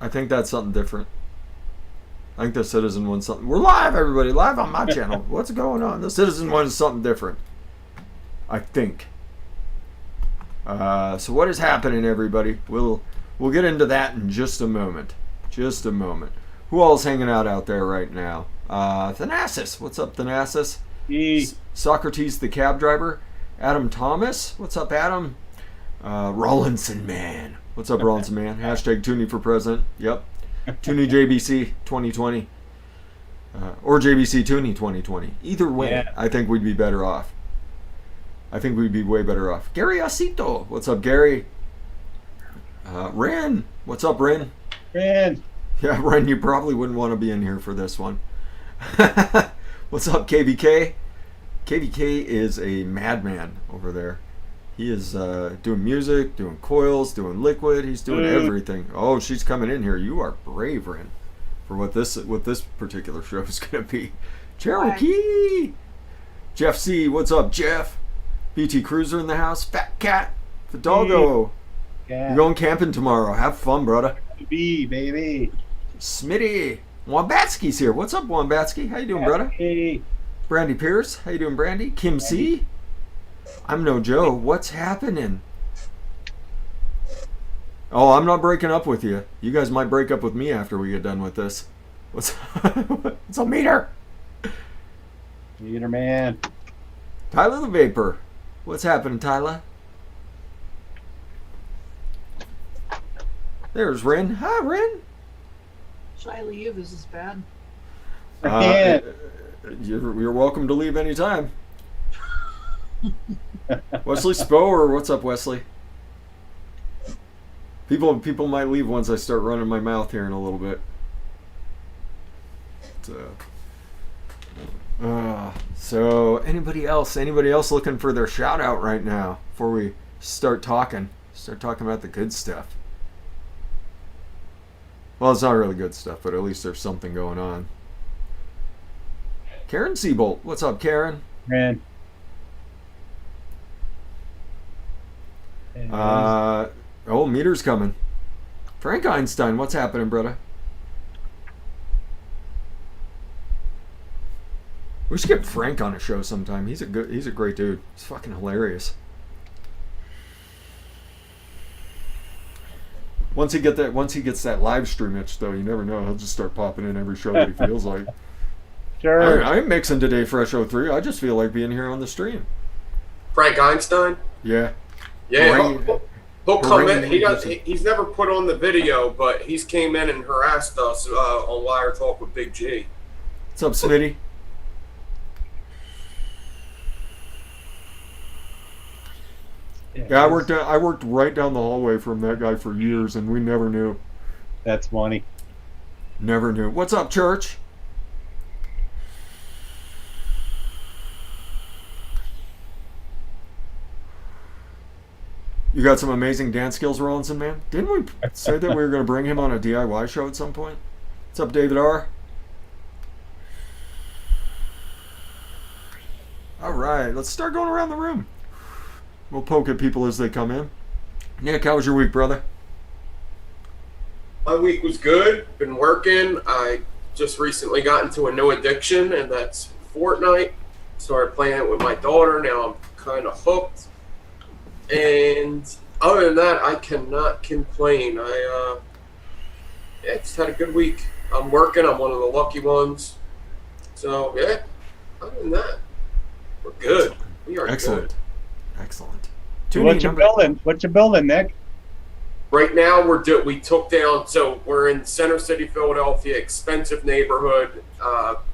I think that's something different. I think the Citizen wants something. We're live, everybody, live on my channel. What's going on? The Citizen wants something different. I think. So what is happening, everybody? We'll get into that in just a moment. Just a moment. Who all's hanging out there right now? Thanasis. What's up, Thanasis? Socrates, the cab driver. Adam Thomas. What's up, Adam? Rollinson Man. What's up, Rollinson Man? Hashtag Toonie for president. Yep. Toonie JBC 2020. Or JBC Toonie 2020. Either way, yeah. I think we'd be better off. I think we'd be way better off. Gary Asito. What's up, Gary? Ren. What's up, Ren? Ren. Yeah, Ren, you probably wouldn't want to be in here for this one. What's up, KVK? KVK is a madman over there. He is doing music, doing coils, doing liquid. He's doing everything. Oh, she's coming in here. You are brave, Ren, for what this particular show is going to be. Cherokee. Jeff C. What's up, Jeff? BT Cruiser in the house. Fat Cat. Fidalgo. You're going camping tomorrow. Have fun, brother. Baby. Smitty. Wombatsky's here. What's up, Wombatsky? How you doing, brother? Hey. Brandy Pierce. How you doing, Brandy? Kim C. I'm no Joe. What's happening? Oh, I'm not breaking up with you. You guys might break up with me after we get done with this. What's a meter? Meter man. Tyler the Vapor. What's happening, Tyler? There's Ren. Hi, Ren. Should I leave? Is this bad? You're welcome to leave anytime. Wesley Spoer, what's up, Wesley? People might leave once I start running my mouth here in a little bit. So anybody else looking for their shout out right now before we start talking about the good stuff? Well, it's not really good stuff, but at least there's something going on. Karen Seabolt, what's up, Karen? Man. Meter's coming. Frank Einstein, what's happening, brother? We should get Frank on a show sometime. He's a great dude. He's fucking hilarious. Once he gets that live stream itch, though, you never know. He'll just start popping in every show that he feels like. Sure. I ain't mixing today, Fresh 03. I just feel like being here on the stream. Frank Einstein? Yeah. Yeah, he'll come in. He's never put on the video, but he's came in and harassed us on Wire Talk with Big G. What's up, Smitty? Yeah, I worked right down the hallway from that guy for years, and we never knew. That's funny. Never knew. What's up, Church? You got some amazing dance skills, Rollinson, man. Didn't we say that we were going to bring him on a DIY show at some point? What's up, David R? All right, let's start going around the room. We'll poke at people as they come in. Nick, how was your week, brother? My week was good. Been working. I just recently got into a new addiction, and that's Fortnite. Started playing it with my daughter. Now I'm kind of hooked. And other than that, I cannot complain. I just had a good week. I'm working. I'm one of the lucky ones. So, yeah, other than that, we're good. We are excellent. Good. Excellent. What you building? What you building, Nick? Right now, we took down, so we're in Center City, Philadelphia, expensive neighborhood,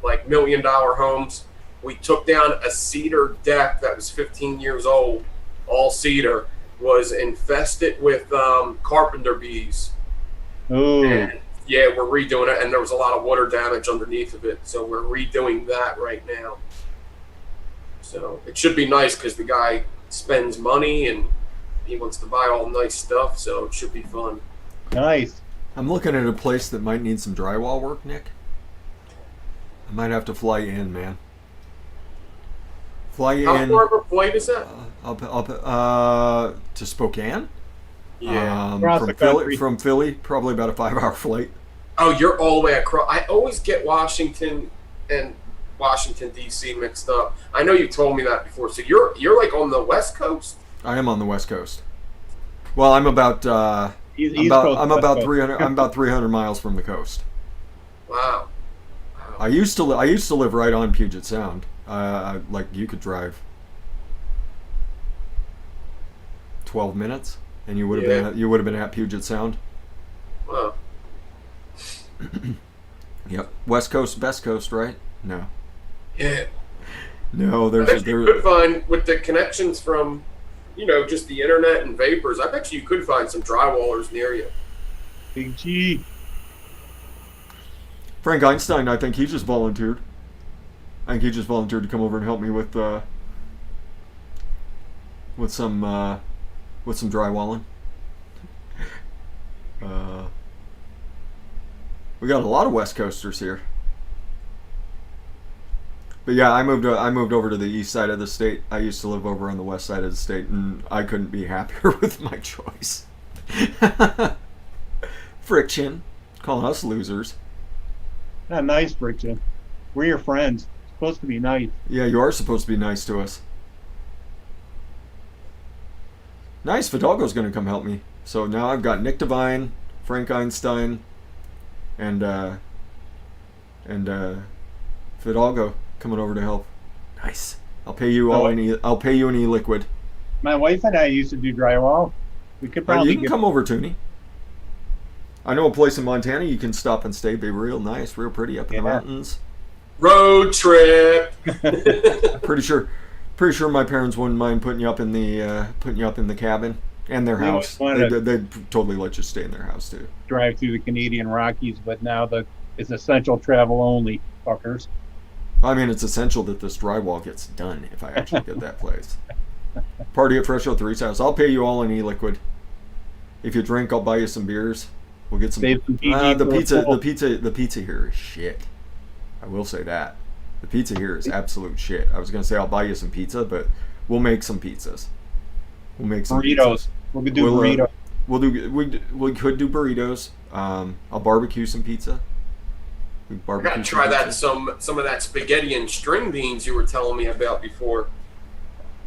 like $1 million homes. We took down a cedar deck that was 15 years old. All cedar, was infested with carpenter bees. Ooh. And yeah, we're redoing it, and there was a lot of water damage underneath of it, so we're redoing that right now. So it should be nice because the guy spends money and he wants to buy all nice stuff, so it should be fun. Nice. I'm looking at a place that might need some drywall work, Nick. I might have to fly you in, man. Fly you in. How far of a flight is that? To Spokane? Yeah. Across From the Philly, country. probably about a 5-hour flight. Oh, you're all the way across. I always get Washington and Washington D.C. mixed up. I know you told me that before. So you're like on the West Coast. I am on the West Coast. Well, I'm about East Coast, I'm West about Coast. 300 I'm about 300 miles from the coast. Wow. I used to live right on Puget Sound. Like you could drive 12 minutes, and you would have been at Puget Sound. Wow. Yep. West Coast, best coast, right? No. Yeah. No, I there's bet you could find with the connections from, just the internet and vapors. I bet you could find some drywallers near you. Big G. Frank Einstein. I think he just volunteered. To come over and help me with some drywalling. We got a lot of West Coasters here. But yeah, I moved over to the east side of the state. I used to live over on the west side of the state, and I couldn't be happier with my choice. Friction, calling us losers. Not nice, Friction. We're your friends. Supposed to be nice. Yeah, you are supposed to be nice to us. Nice, Fidalgo's going to come help me. So now I've got Nick Devine, Frank Einstein, and Fidalgo coming over to help. Nice. I'll pay you an e-liquid. My wife and I used to do drywall. We could probably You can come over, Toonie. I know a place in Montana you can stop and stay. Be real nice, real pretty up in the mountains. Road trip. Pretty sure my parents wouldn't mind putting you up in the cabin and their house. They'd totally let you stay in their house too. drive through the Canadian Rockies, but now it's essential travel only, fuckers. I mean, it's essential that this drywall gets done if I actually get that place. Party at Fresh 03's house. I'll pay you all in e-liquid. If you drink, I'll buy you some beers. We'll get some. Save some PG The pizza here is shit. I will say that. The pizza here is absolute shit. I was gonna say I'll buy you some pizza, but we'll make some pizzas. We'll make some burritos. pizzas. We could do burritos. We could do burritos. I'll barbecue some pizza. I gotta try that some of that spaghetti and string beans you were telling me about before.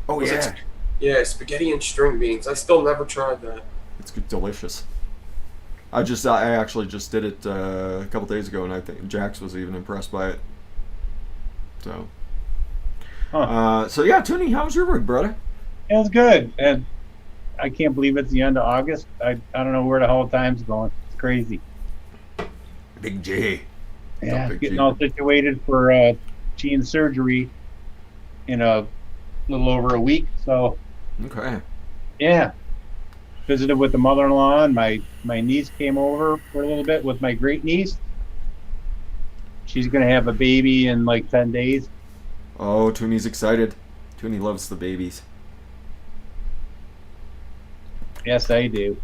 Oh yeah. Yeah, spaghetti and string beans. I still never tried that. It's delicious. I actually just did it a couple days ago, and I think Jax was even impressed by it. So, so yeah, Toonie, how was your week, brother? It was good, and I can't believe it's the end of August. I don't know where the whole time's going. It's crazy. Big J. Yeah, Big getting G. all situated for Gene's surgery in a little over a week. So, Okay. yeah. Visited with the mother-in-law, and my niece came over for a little bit with my great niece. She's going to have a baby in like 10 days. Oh, Toonie's excited. Toonie loves the babies. Yes, I do.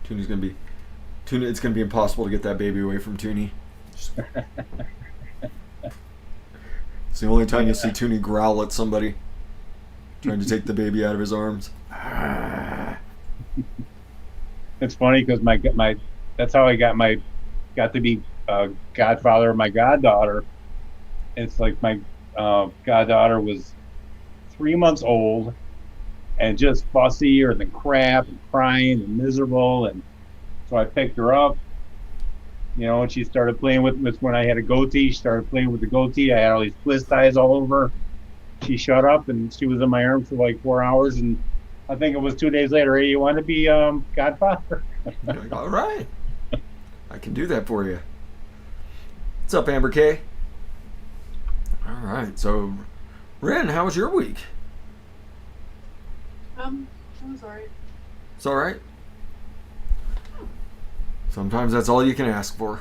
It's gonna be impossible to get that baby away from Toonie. It's the only time you'll see Toonie growl at somebody trying to take the baby out of his arms. It's funny because that's how I got to be godfather of my goddaughter. It's like my goddaughter was 3 months old and just fussier than crap and crying and miserable, and so I picked her up, and she started playing with when I had a goatee. She started playing with the goatee. I had all these twist ties all over. She shut up and she was in my arms for like 4 hours, and I think it was 2 days later. Hey, you want to be godfather? You're like, all right, I can do that for you. What's up, Amber K? All right, so Ren, how was your week? It was alright. It's all right. Sometimes that's all you can ask for.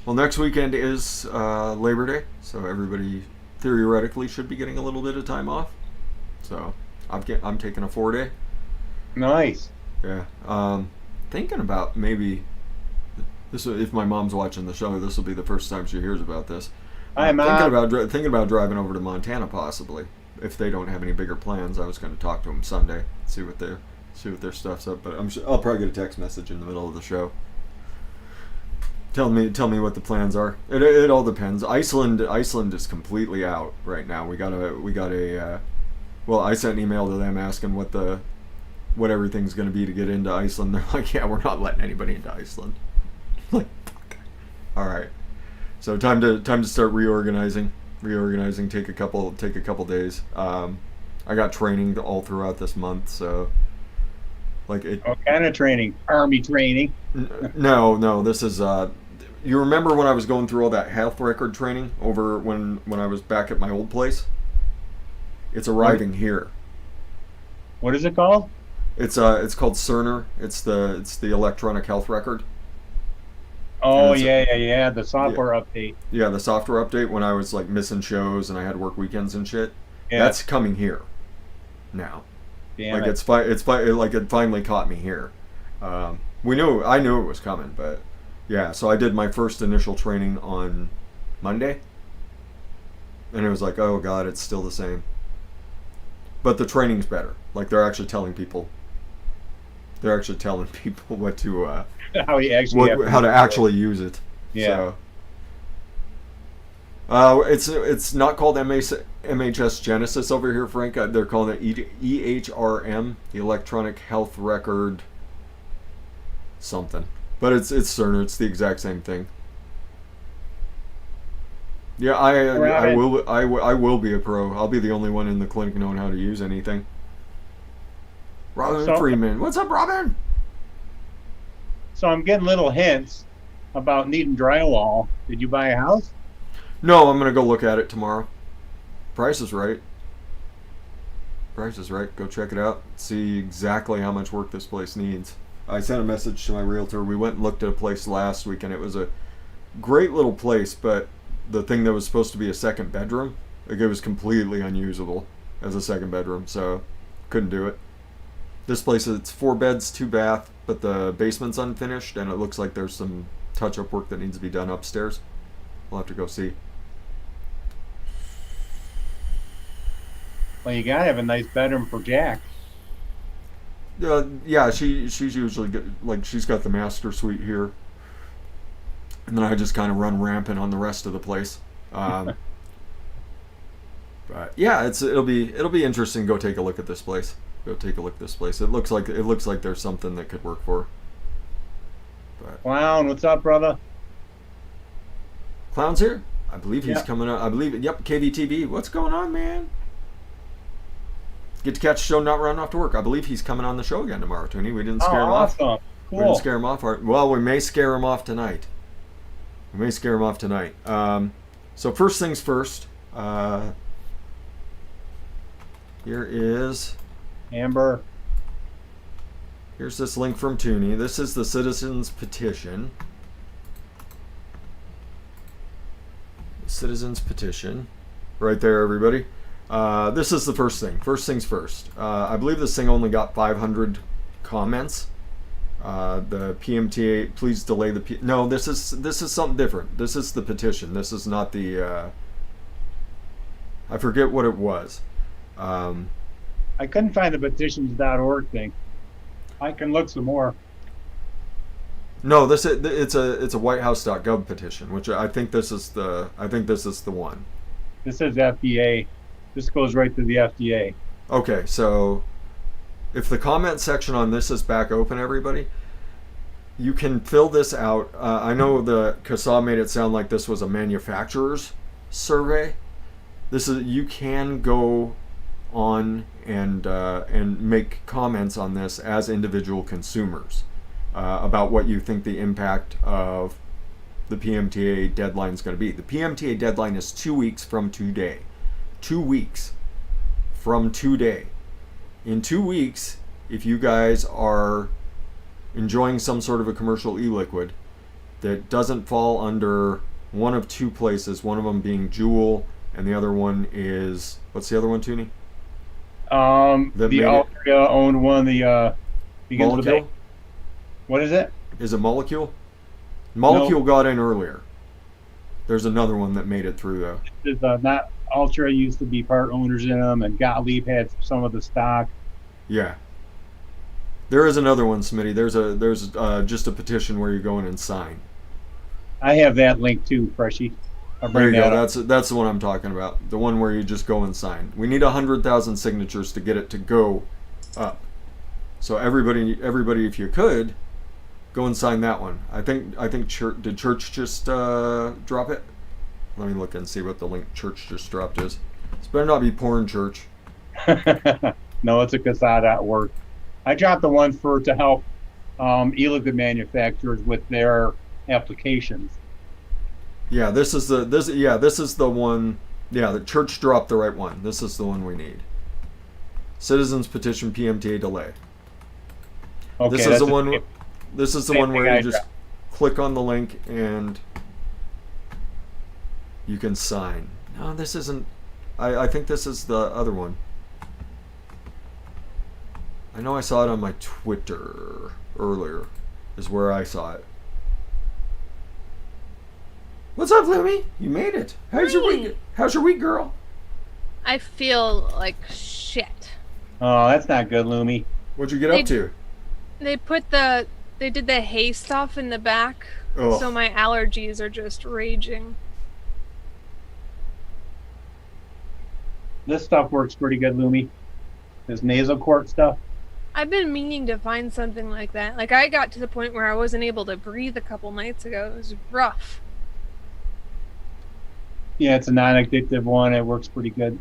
Well, next weekend is Labor Day, so everybody theoretically should be getting a little bit of time off. So I'm taking a 4-day. Nice. Yeah. Thinking about maybe this. If my mom's watching the show, this will be the first time she hears about this. Hi, Mom. Thinking about driving over to Montana possibly if they don't have any bigger plans. I was going to talk to them Sunday, see See what their stuff's up. But I'll probably get a text message in the middle of the show. Tell me what the plans are. It all depends. Iceland is completely out right now. We got a well, I sent an email to them asking what everything's going to be to get into Iceland. They're like, yeah, we're not letting anybody into Iceland. Like, fuck. All right. So time to start reorganizing. Take a couple days. I got training all throughout this month, so like it. What kind of training? Army training? No. This is you remember when I was going through all that health record training over when I was back at my old place? It's arriving here. What is it called? It's called Cerner. It's the electronic health record. Oh yeah. The software update. Yeah, the software update when I was like missing shows and I had to work weekends and shit. Yeah. That's coming here now. Damn like it. like it finally caught me here. I knew it was coming, but yeah. So I did my first initial training on Monday, and it was like, oh god, it's still the same. But the training's better. Like they're actually telling people what to how to actually use it. Yeah. So, it's not called MHS Genesis over here, Frank. They're calling it EHRM, the Electronic Health Record something. But it's Cerner. It's the exact same thing. Yeah, I will be a pro. I'll be the only one in the clinic knowing how to use anything. Robin Freeman. What's up, Robin? So I'm getting little hints about needing drywall. Did you buy a house? No, I'm going to go look at it tomorrow. Price is right. Go check it out. See exactly how much work this place needs. I sent a message to my realtor. We went and looked at a place last week, and it was a great little place, but the thing that was supposed to be a second bedroom, like it was completely unusable as a second bedroom, so couldn't do it. This place, it's 4 beds, 2 bath, but the basement's unfinished, and it looks like there's some touch-up work that needs to be done upstairs. We'll have to go see. Well, you gotta have a nice bedroom for Jack. Yeah, she's usually good. Like she's got the master suite here, and then I just kind of run rampant on the rest of the place. But yeah, it'll be interesting. Go take a look at this place. It looks like there's something that could work for her. But Clown, what's up, brother? Clown's here. I believe he's coming out. Yep, KVTV. What's going on, man? Get to catch the show, not running off to work. I believe he's coming on the show again tomorrow, Tony. We didn't scare him off. Cool. We didn't scare him off. Well, we may scare him off tonight. So first things first. Here is Amber. Here's this link from Tooney. This is the citizens petition. Citizens petition. Right there, everybody. This is the first thing. First things first. I believe this thing only got 500 comments. The PMTA, please delay the no, this is something different. This is the petition. This is not the I forget what it was. I couldn't find the petitions.org thing. I can look some more. No, it's a whitehouse.gov petition, which I think this is the one. This says FDA. This goes right to the FDA. Okay, so if the comment section on this is back open, everybody, you can fill this out. I know the Kasa made it sound like this was a manufacturer's survey. You can go on and make comments on this as individual consumers about what you think the impact of the PMTA deadline is going to be. The PMTA deadline is 2 weeks from today. 2 weeks from today. In 2 weeks, if you guys are enjoying some sort of a commercial e-liquid that doesn't fall under one of 2 places, one of them being Juul, and the other one is, what's the other one, Tooney? The Altria owned one, the begins with Molecule? What is it? Is it Molecule? Molecule got in earlier. There's another one that made it through though. It's not Altria used to be part owners in them, and Gottlieb had some of the stock. Yeah. There is another one, Smitty. There's just a petition where you go in and sign. I have that link too, Freshy. I'll There bring you go. that up. That's the one I'm talking about. The one where you just go and sign. We need 100,000 signatures to get it to go up. So everybody, if you could, go and sign that one. I think did Church just drop it? Let me look and see what the link Church just dropped is. This better not be porn Church. No, it's a Casada.org. I dropped the one to help e-liquid manufacturers with their applications. Yeah, this is the one. Yeah, the Church dropped the right one. This is the one we need. Citizens petition PMTA delay. Okay, This is the one. This is the same one where thing I you just click on the link and you can sign. No, this isn't. I think this is the other one. I know I saw it on my Twitter earlier. Is where I saw it. What's up, Lumi? You made it. How's your week? How's your week, girl? I feel like shit. Oh, that's not good, Lumi. What'd you get up to? They did the hay stuff in the back, Oh. so my allergies are just raging. This stuff works pretty good, Lumi. This nasal quart stuff. I've been meaning to find something like that. Like, I got to the point where I wasn't able to breathe a couple nights ago. It was rough. Yeah, it's a non-addictive one. It works pretty good.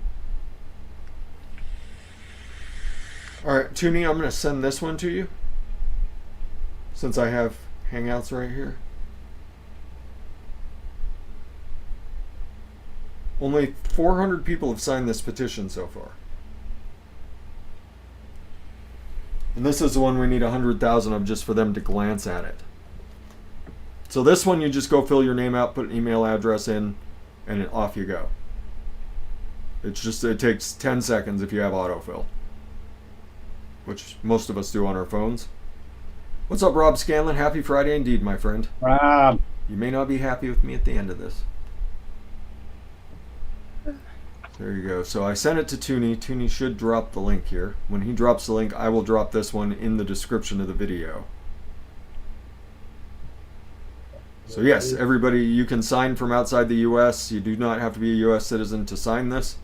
All right, Toonie, I'm gonna send this one to you. Since I have Hangouts right here. Only 400 people have signed this petition so far. And this is the one we need 100,000 of just for them to glance at it. So this one you just go fill your name out, put an email address in, and off you go. It takes 10 seconds if you have autofill. Which most of us do on our phones. What's up, Rob Scanlon? Happy Friday indeed, my friend. Rob. You may not be happy with me at the end of this. There you go. So I sent it to Toonie. Toonie should drop the link here. When he drops the link, I will drop this one in the description of the video. So yes, everybody, you can sign from outside the U.S. You do not have to be a U.S. citizen to sign this.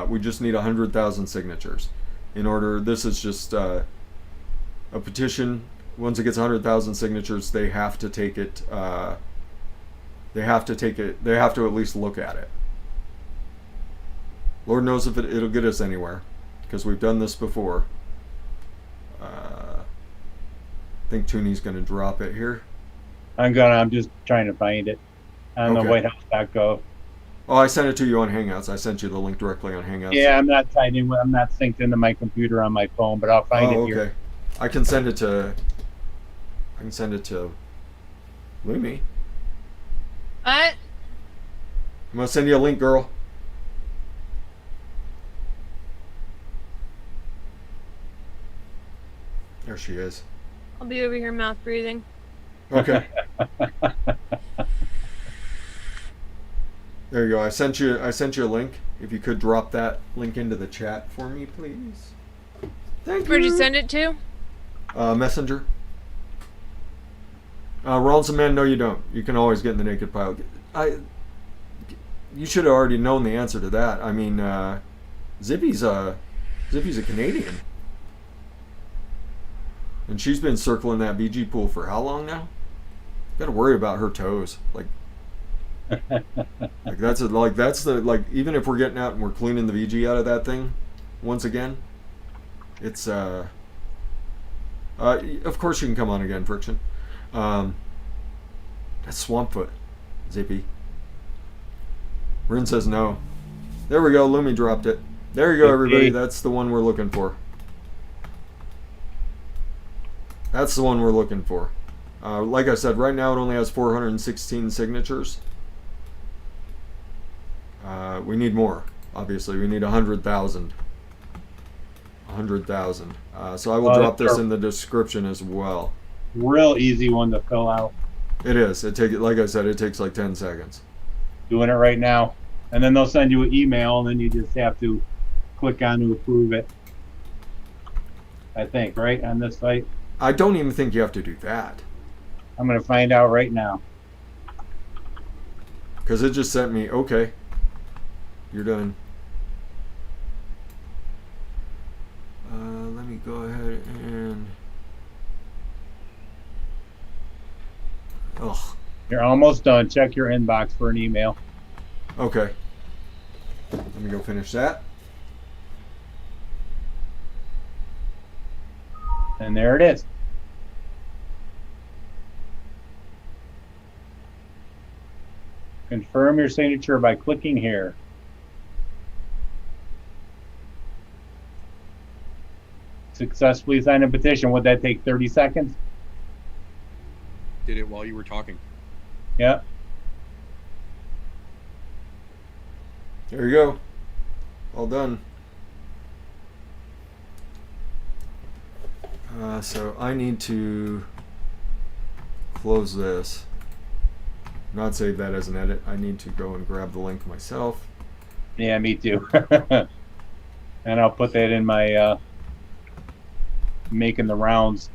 We just need 100,000 signatures. In order, this is just a petition. Once it gets 100,000 signatures, they have to take it. They have to at least look at it. Lord knows if it'll get us anywhere, because we've done this before. I think Toonie's going to drop it here. I'm just trying to find it on the WhiteHouse.gov. Oh, I sent it to you on Hangouts. I sent you the link directly on Hangouts. Yeah, I'm not tied in. I'm not synced into my computer on my phone, but I'll find it here. Okay. I can send it to Lumi. What? I'm gonna send you a link, girl. There she is. I'll be over here mouth breathing. Okay. There you go. I sent you a link. If you could drop that link into the chat for me, please. Thank you. Where'd you send it to? Messenger. Rawlinson Man, no, you don't. You can always get in the naked pile. You should have already known the answer to that. I mean, Zippy's a Canadian, and she's been circling that BG pool for how long now? Got to worry about her toes. Even if we're getting out and we're cleaning the VG out of that thing, once again, it's of course you can come on again, Friction. That's Swampfoot, Zippy. Rin says no. There we go. Lumi dropped it. There you go, everybody. That's the one we're looking for. That's the one we're looking for. Like I said, right now it only has 416 signatures. We need more. Obviously, we need 100,000. 100,000. So I will drop this in the description as well. Real easy one to fill out. It is. Like I said, it takes like 10 seconds. Doing it right now. And then they'll send you an email, and then you just have to click on to approve it. I think, right, on this site? I don't even think you have to do that. I'm going to find out right now. Because it just sent me, okay, you're done. Let me go ahead and... Ugh. You're almost done. Check your inbox for an email. Okay. Let me go finish that. And there it is. Confirm your signature by clicking here. Successfully sign a petition. Would that take 30 seconds? Did it while you were talking. Yeah. There you go. All done. So I need to close this. Not save that as an edit. I need to go and grab the link myself. Yeah, me too. And I'll put that in my making the rounds.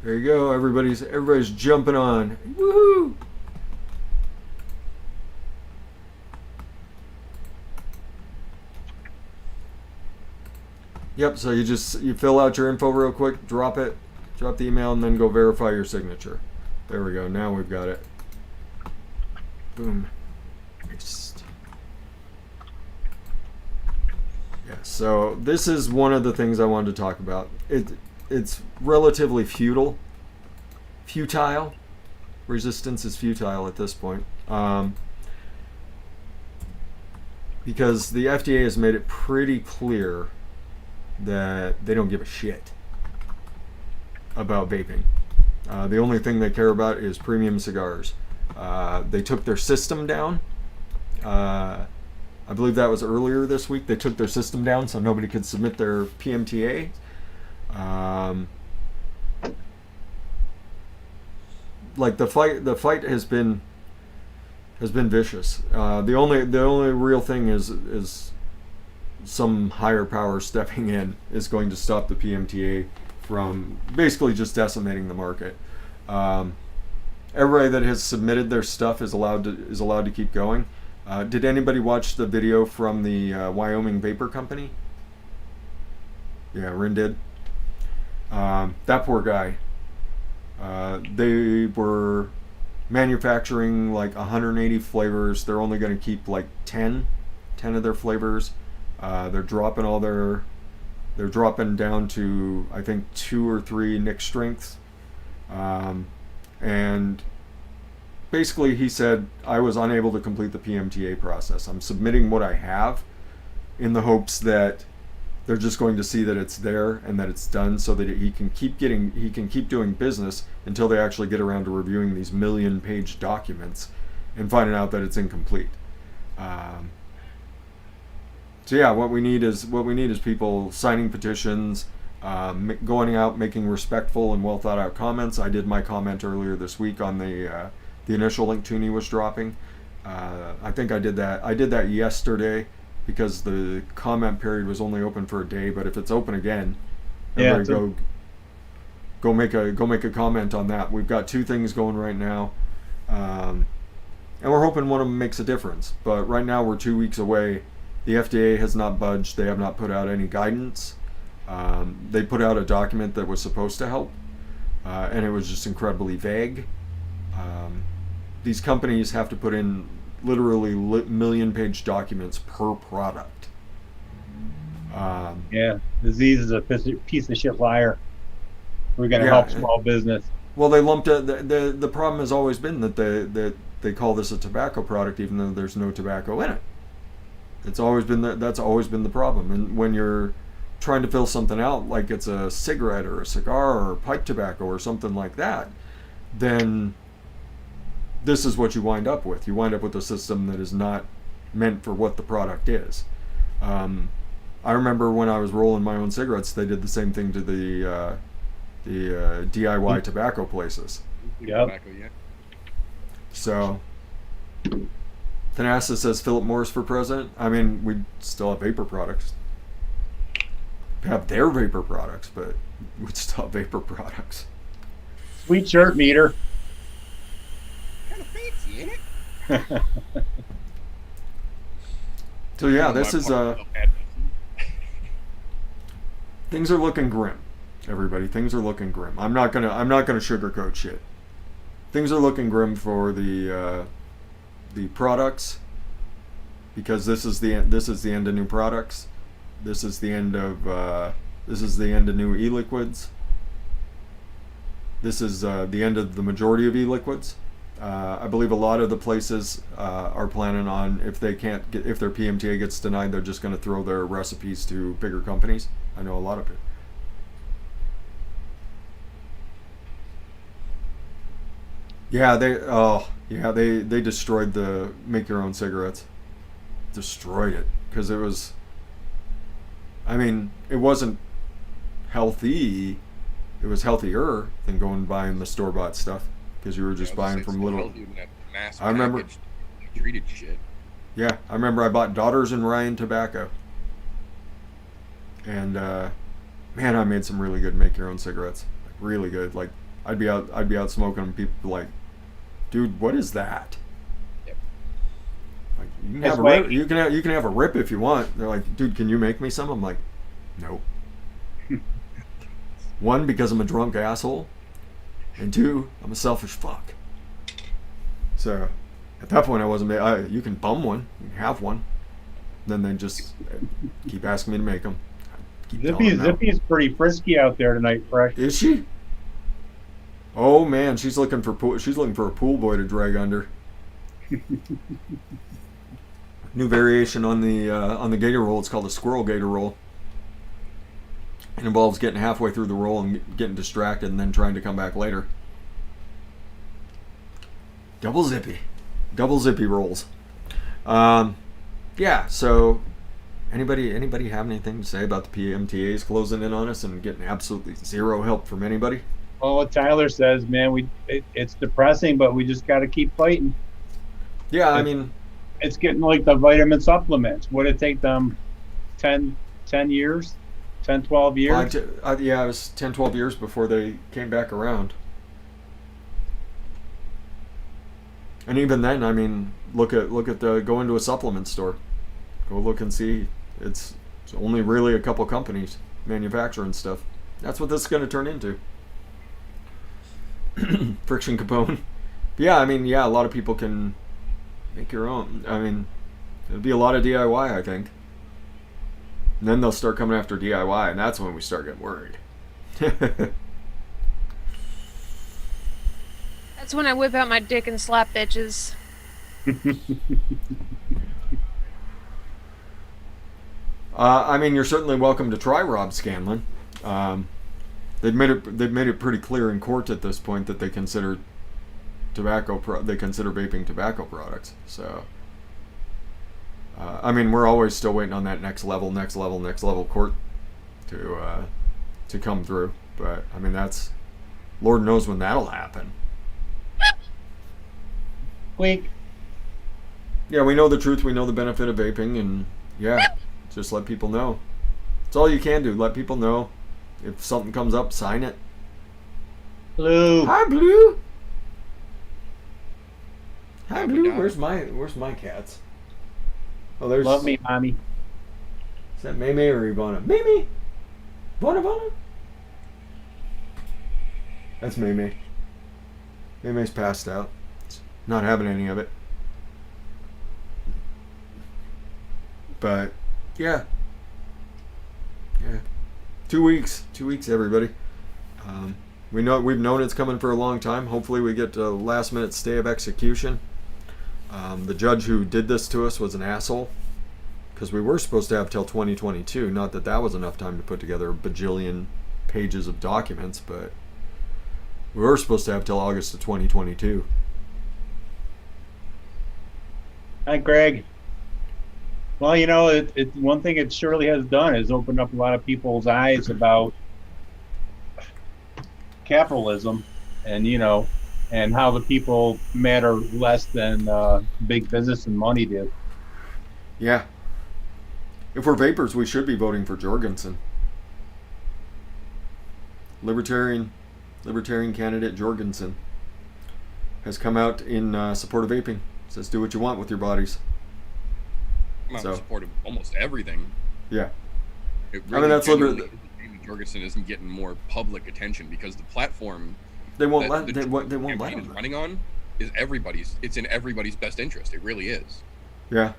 There you go. Everybody's jumping on. Woohoo! Yep, so you fill out your info real quick, drop the email, and then go verify your signature. There we go. Now we've got it. Boom. Paste. Yeah, so this is one of the things I wanted to talk about. It's relatively futile. Resistance is futile at this point. Because the FDA has made it pretty clear that they don't give a shit about vaping. The only thing they care about is premium cigars. They took their system down. I believe that was earlier this week. They took their system down so nobody could submit their PMTA. Like the fight has been vicious. The only real thing is some higher power stepping in is going to stop the PMTA from basically just decimating the market. Everybody that has submitted their stuff is allowed to keep going. Did anybody watch the video from the Wyoming Vapor Company? Yeah, Rin did. That poor guy. They were manufacturing like 180 flavors. They're only going to keep like 10 of their flavors. They're dropping down to I think 2 or 3 nic strengths. And basically he said, I was unable to complete the PMTA process. I'm submitting what I have in the hopes that they're just going to see that it's there and that it's done so that he can keep doing business until they actually get around to reviewing these 1,000,000-page documents and finding out that it's incomplete. So yeah, what we need is people signing petitions, going out, making respectful and well thought out comments. I did my comment earlier this week on the initial link Toonie was dropping. I think I did that yesterday because the comment period was only open for a day. But if it's open again, everybody go make a comment on that. We've got 2 things going right now, and we're hoping one of them makes a difference. But right now we're 2 weeks away. The FDA has not budged. They have not put out any guidance. They put out a document that was supposed to help, and it was just incredibly vague. These companies have to put in literally 1,000,000-page documents per product. Yeah, disease is a piece of shit liar. We're going to help small business. Well, they lumped it. The problem has always been that they call this a tobacco product, even though there's no tobacco in it. That's always been the problem. And when you're trying to fill something out like it's a cigarette or a cigar or pipe tobacco or something like that, then this is what you wind up with. You wind up with a system that is not meant for what the product is. I remember when I was rolling my own cigarettes, they did the same thing to the DIY tobacco places. Yep. Tobacco, yeah. So Thanasis says Philip Morris for president. I mean, we still have vapor products. We have their vapor products, but we still have vapor products. Sweet shirt meter. Kind of fancy, ain't it? So yeah, One of this my is partners had this. things are looking grim. Everybody, things are looking grim. I'm not gonna sugarcoat shit. Things are looking grim for the products, because this is the end of new products. This is the end of new e-liquids. This is the end of the majority of e-liquids. I believe a lot of the places are planning on, if their PMTA gets denied, they're just going to throw their recipes to bigger companies. I know a lot of it. Yeah, they destroyed the make your own cigarettes. Destroyed it, because it was, I mean, it wasn't healthy. It was healthier than going and buying the store-bought stuff, because you were just buying from little. I remember. Treated shit. Yeah, I remember I bought Daughters and Ryan tobacco, and man, I made some really good make your own cigarettes. Like, really good. Like I'd be out smoking, and people be like, dude, what is that? Yep. Like, you can have a rip. You can have a rip if you want. They're like, dude, can you make me some? I'm like, nope. One, because I'm a drunk asshole, and two, I'm a selfish fuck. So at that point, I wasn't. You can bum one, you can have one. Then they just keep asking me to make them. Zippy's pretty frisky out there tonight, Fresh. Is she? Oh man, she's looking for a pool boy to drag under. New variation on the gator roll. It's called a squirrel gator roll. It involves getting halfway through the roll and getting distracted, and then trying to come back later. Double zippy rolls. Yeah. So, anybody have anything to say about the PMTAs closing in on us and getting absolutely zero help from anybody? Well, what Tyler says, man, it's depressing, but we just got to keep fighting. Yeah, I mean, it's getting like the vitamin supplements. Would it take them 10 years? 10, 12 years? Yeah, it was 10, 12 years before they came back around. And even then, I mean, look at go into a supplement store. Go look and see. It's only really a couple companies manufacturing stuff. That's what this is going to turn into. Friction Capone. Yeah, I mean, yeah, a lot of people can make your own. I mean, it'll be a lot of DIY, I think. And then they'll start coming after DIY, and that's when we start getting worried. That's when I whip out my dick and slap bitches. I mean, you're certainly welcome to try Rob Scanlon. They've made it pretty clear in court at this point that they consider vaping tobacco products. So, I mean, we're always still waiting on that next level court to come through. But I mean, that's, Lord knows when that'll happen. Wink. Yeah, we know the truth. We know the benefit of vaping, and yeah, just let people know. It's all you can do. Let people know. If something comes up, sign it. Blue. Hi, Blue. Hi, Blue. Where's my cats? Oh, there's. Love me, mommy. Is that Maymay or Ivana? Maymay. Ivana. That's Maymay. Maymay's passed out. Not having any of it. But yeah. 2 weeks, everybody. We've known it's coming for a long time. Hopefully we get a last minute stay of execution. The judge who did this to us was an asshole, because we were supposed to have till 2022. Not that was enough time to put together a bajillion pages of documents, but we were supposed to have till August of 2022. Hi, Greg. Well, you know, it one thing it surely has done is opened up a lot of people's eyes about capitalism, and and how the people matter less than big business and money do. Yeah. If we're vapors, we should be voting for Jorgensen. Libertarian Libertarian candidate Jorgensen has come out in support of vaping. Says do what you want with your bodies. I'm out So- in support of almost everything. Yeah. It I mean, that's genuinely liberty. is a shame Jorgensen isn't getting more public attention because the platform They won't that let the they won't let campaign is him. running on is everybody's. It's in everybody's best interest. It really is. Yeah.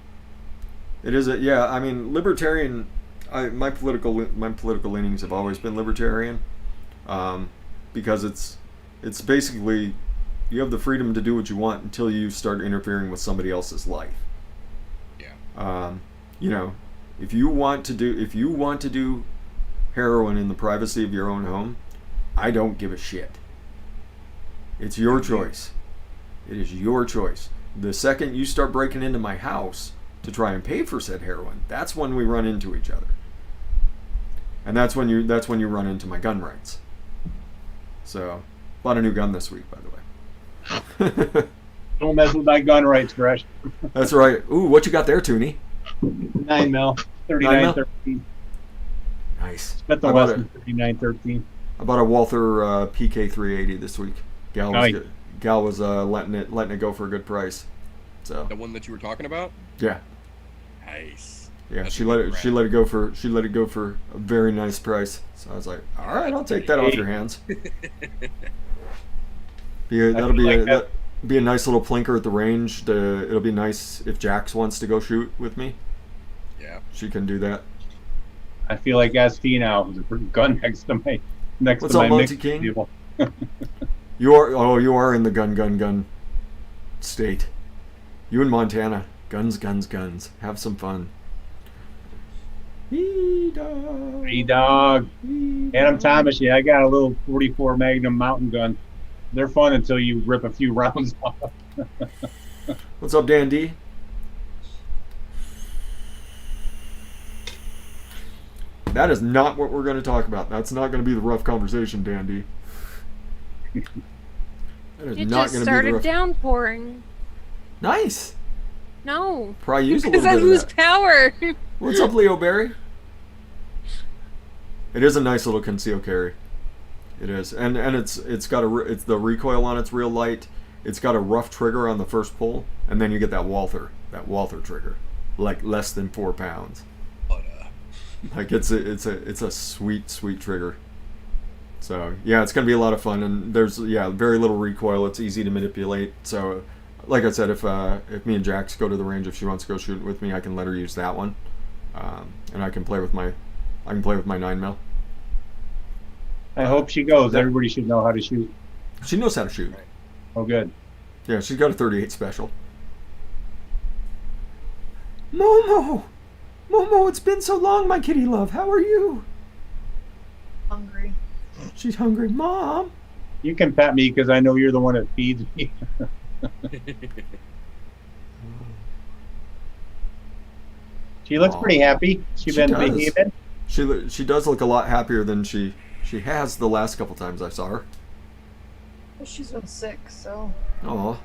It is yeah, I mean libertarian my political leanings have always been libertarian. Because it's basically you have the freedom to do what you want until you start interfering with somebody else's life. Yeah. You know, if you want to do heroin in the privacy of your own home, I don't give a shit. It's your choice. It is your choice. The second you start breaking into my house to try and pay for said heroin, that's when we run into each other. And that's when you run into my gun rights. So, bought a new gun this week, by the way. Don't mess with my gun rights, Fresh. That's right. Ooh, what you got there, Toonie? 9 mil, 3913. Nice. Smith & I bought Wesson 3913. I bought a Walther PK380 this week. Gal was Nice. good. Gal was letting it go for a good price. So The one that you were talking about. yeah, Nice. yeah. That's She a let good it go for a very nice price. So I was like, all right, I'll take that off your hands. That'll be a nice little plinker at the range. It'll be nice if Jax wants to go shoot with me. Yeah. She can do that. I feel like ST now with a gun next to my What's up, Monty mixed King? people. You are in the gun state. You in Montana. Guns. Have some fun. E-dog. Hey, dog. E-dog. Adam Thomas, yeah, I got a little 44 Magnum mountain gun. They're fun until you rip a few rounds off. What's up, Dan D? That is not what we're going to talk about. That's not going to be the rough conversation, Dan D. That is It not just going to be the started rough. downpouring. Nice. No. Probably use a Because little I bit of lose that. power. What's up, Leo Berry? It is a nice little conceal carry. It is, and it's got it's the recoil on it's real light. It's got a rough trigger on the first pull, and then you get that Walther trigger, like less than 4 pounds. But Like it's a sweet trigger. So yeah, it's gonna be a lot of fun, and there's very little recoil. It's easy to manipulate. So, like I said, if me and Jax go to the range, if she wants to go shooting with me, I can let her use that one, and I can play with my 9mm. I hope she goes. Everybody should know how to shoot. She knows how to shoot. Oh, good. Yeah, she's got a 38 special. Momo, it's been so long, my kitty love. How are you? Hungry. She's hungry, Mom. You can pet me because I know you're the one that feeds me. She looks pretty happy. She been does. behaving. She does look a lot happier than she has the last couple times I saw her. Well, she's been sick, so Oh,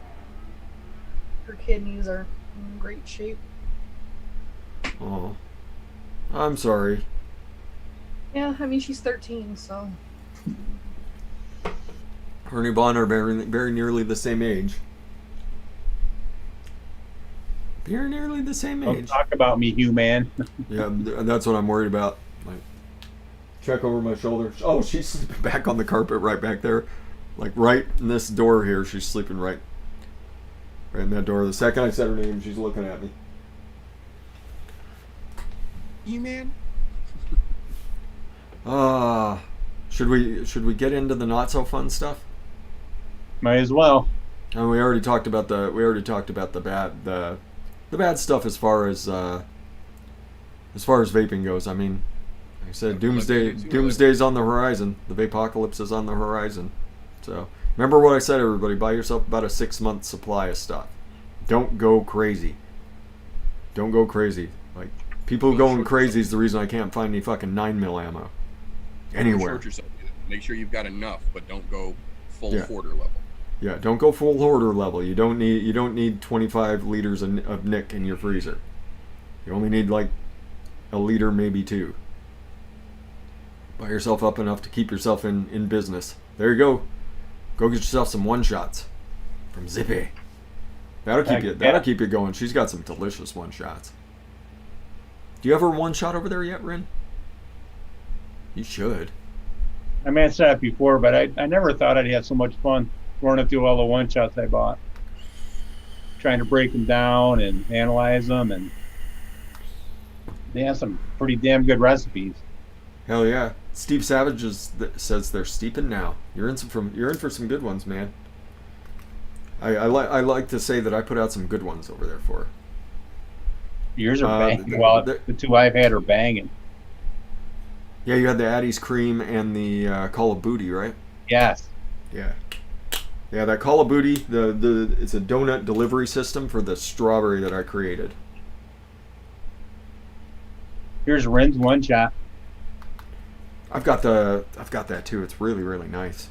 her kidneys are in great shape. oh, I'm sorry. Yeah, I mean, she's 13, so. Her and Yvonne are very nearly the same age. Very nearly the same Don't age. talk about me, human. Yeah, that's what I'm worried about. Like, check over my shoulder. Oh, she's sleeping back on the carpet right back there. Like right in this door here, she's sleeping right in that door. The second I said her name, she's looking at me. E-man. Should we get into the not so fun stuff? Might as well. And we already talked about the bad stuff as far as vaping goes. I mean, like I said, doomsday's on the horizon. The vapocalypse is on the horizon. So remember what I said, everybody. Buy yourself about a 6-month supply of stuff. Don't go crazy. Don't go crazy. Like people going crazy is the reason I can't find any fucking 9mm ammo anywhere. Short yourself. Make sure you've got enough, but don't go full Yeah. hoarder level. Yeah, don't go full hoarder level. You don't need 25 liters of Nick in your freezer. You only need like a liter, maybe 2. Buy yourself up enough to keep yourself in business. There you go. Go get yourself some one-shots from Zippy. That'll Yeah. keep you going. She's got some delicious one-shots. Do you have her one-shot over there yet, Rin? You should. I may have said it before, but I never thought I'd have so much fun running through all the one shots I bought, trying to break them down and analyze them, and they have some pretty damn good recipes. Hell yeah. Steve Savage says they're steeping now. You're in for some good ones, man. I like to say that I put out some good ones over there for her. Yours are banging. Well, the two I've had are banging. Yeah, you had the Addie's Cream and the Call of Booty, right? Yes. Yeah. Yeah, that Call of Booty, it's a donut delivery system for the strawberry that I created. Here's Rin's one shot. I've got that too. It's really, really nice.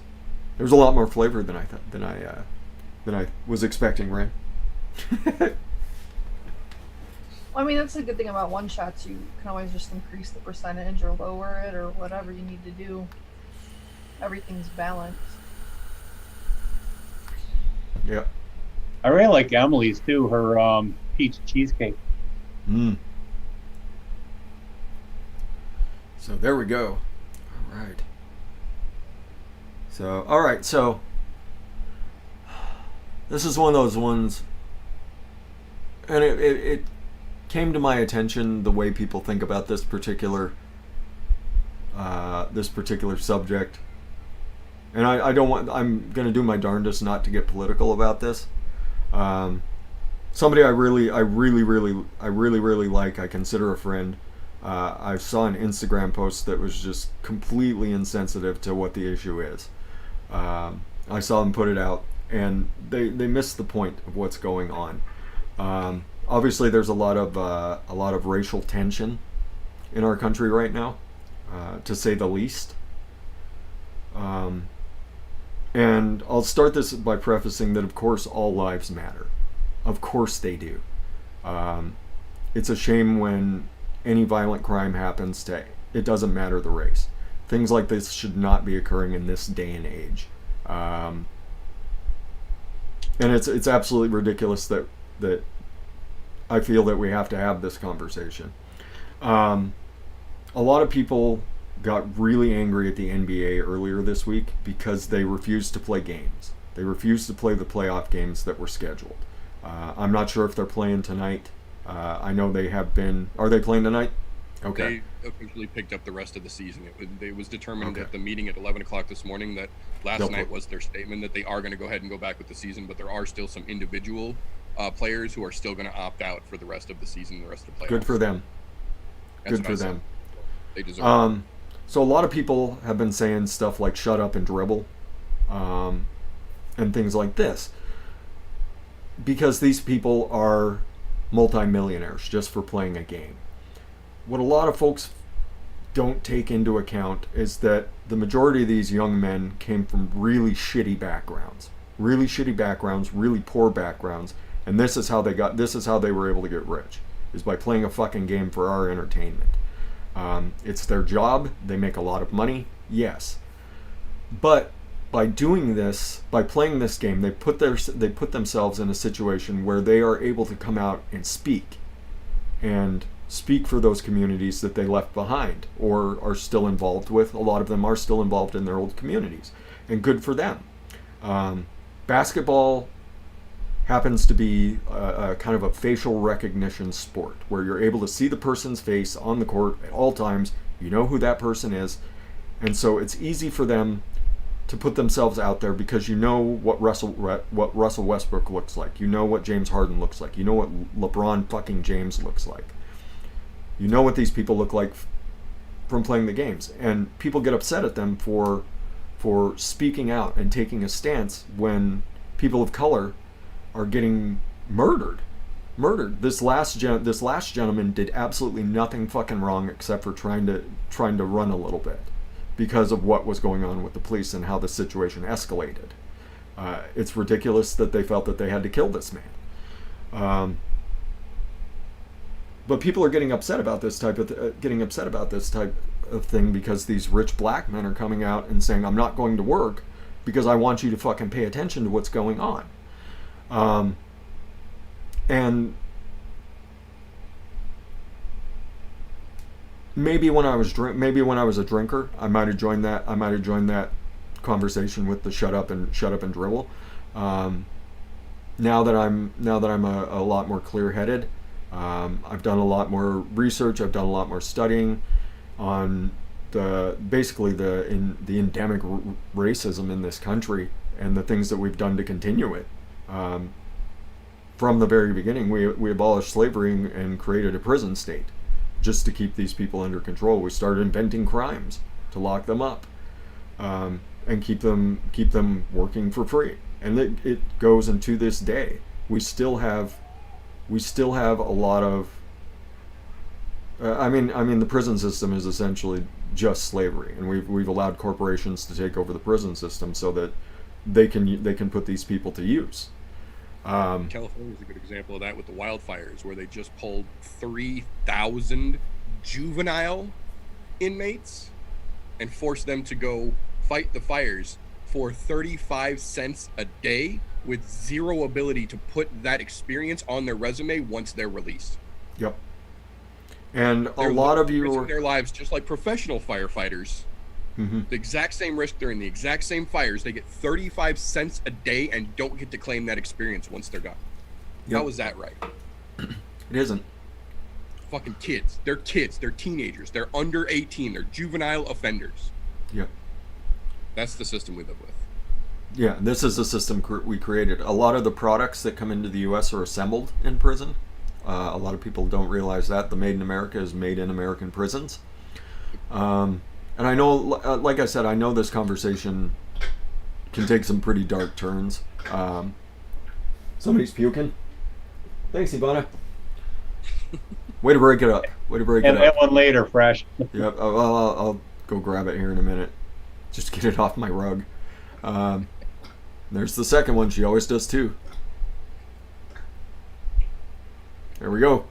There's a lot more flavor than I was expecting, right? I mean, that's the good thing about one shots. You can always just increase the percentage or lower it or whatever you need to do. Everything's balanced. Yep. I really like Emily's too. Her peach cheesecake. So there we go. All right. So this is one of those ones, and it came to my attention the way people think about this particular subject, and I'm going to do my darndest not to get political about this. Somebody I really like, I consider a friend. I saw an Instagram post that was just completely insensitive to what the issue is. I saw them put it out, and they missed the point of what's going on. Obviously, there's a lot of racial tension in our country right now, to say the least. And I'll start this by prefacing that, of course, all lives matter. Of course they do. It's a shame when any violent crime happens it doesn't matter the race. Things like this should not be occurring in this day and age. And it's absolutely ridiculous that I feel that we have to have this conversation. A lot of people got really angry at the NBA earlier this week because they refused to play games. They refused to play the playoff games that were scheduled. I'm not sure if they're playing tonight. I know they have been. Are they playing tonight? Okay. They officially picked up the rest of the season. It was determined at the meeting at 11 o'clock this morning that last night was their statement that they are going to go ahead and go back with the season, but there are still some individual players who are still going to opt out for the rest of the season, the rest of the playoffs. Good for them. That's Good for them. They deserve it. So a lot of people have been saying stuff like "shut up and dribble," and things like this, because these people are multimillionaires just for playing a game. What a lot of folks don't take into account is that the majority of these young men came from really shitty backgrounds, really poor backgrounds, and this is how they were able to get rich, is by playing a fucking game for our entertainment. It's their job. They make a lot of money, yes, but by doing this, by playing this game, they put themselves in a situation where they are able to come out and speak for those communities that they left behind or are still involved with. A lot of them are still involved in their old communities, and good for them. Basketball happens to be a kind of a facial recognition sport where you're able to see the person's face on the court at all times. You know who that person is, and so it's easy for them to put themselves out there because you know what Russell Westbrook looks like. You know what James Harden looks like. You know what LeBron fucking James looks like. You know what these people look like from playing the games, and people get upset at them for speaking out and taking a stance when people of color are getting murdered. This last gentleman did absolutely nothing fucking wrong except for trying to run a little bit because of what was going on with the police and how the situation escalated. It's ridiculous that they felt that they had to kill this man. But people are getting upset about this type of thing because these rich black men are coming out and saying, "I'm not going to work because I want you to fucking pay attention to what's going on. And maybe when I was a drinker, I might have joined that conversation with the shut up and dribble. Now that I'm a lot more clear-headed, I've done a lot more research. I've done a lot more studying on the endemic racism in this country and the things that we've done to continue it. From the very beginning, we abolished slavery and created a prison state just to keep these people under control. We started inventing crimes to lock them up and keep them working for free. And it goes into this day. We still have a lot of. I mean, the prison system is essentially just slavery, and we've allowed corporations to take over the prison system so that they can put these people to use. California is a good example of that with the wildfires, where they just pulled 3,000 juvenile inmates and forced them to go fight the fires for 35 cents a day with zero ability to put that experience on their resume once they're released. Yep. And They're a lot of you risking are their lives just like professional firefighters. Mm-hmm. The exact same risk during the exact same fires. They get 35 cents a day and don't get to claim that experience once they're done. Yep. How is that right? It isn't. Fucking kids. They're kids. They're teenagers. They're under 18. They're juvenile offenders. Yep. That's the system we live with. Yeah, this is the system we created. A lot of the products that come into the U.S. are assembled in prison. A lot of people don't realize that. The Made in America is made in American prisons. And I know, like I said, I know this conversation can take some pretty dark turns. Somebody's puking. Thanks, Ivana. Way to break it up. And that one later, fResh. Yep. I'll go grab it here in a minute. Just get it off my rug. There's the second one. She always does too. There we go.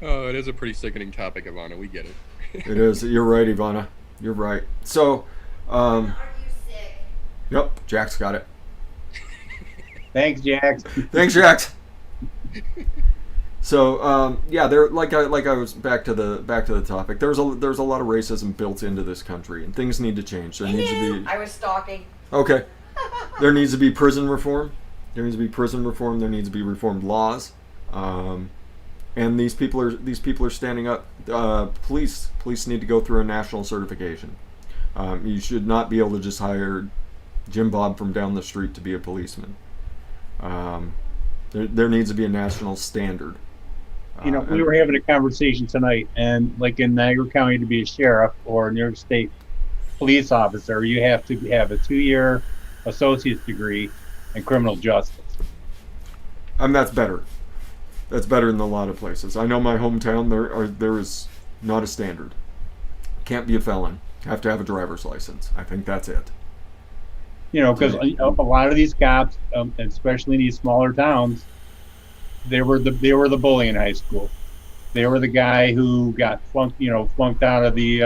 Oh, it is a pretty sickening topic, Ivana. We get it. It is. You're right, Ivana. You're right. So, Are you sick? yep, Jack's got it. Thanks, Jax. Thanks, Jax. So, yeah, there. Like I was back to the topic. There's a lot of racism built into this country, and things need to change. There needs to be. I was stalking. Okay. There needs to be prison reform. There needs to be prison reform. There needs to be reformed laws. And these people are standing up. Police need to go through a national certification. You should not be able to just hire Jim Bob from down the street to be a policeman. There needs to be a national standard. We were having a conversation tonight, and like in Niagara County, to be a sheriff or a New York State police officer, you have to have a 2-year associate's degree in criminal justice. That's better. That's better in a lot of places. I know my hometown, there is not a standard. Can't be a felon. Have to have a driver's license. I think that's it. Because a lot of these cops, especially in these smaller towns, they were the bully in high school. They were the guy who got flunked out of the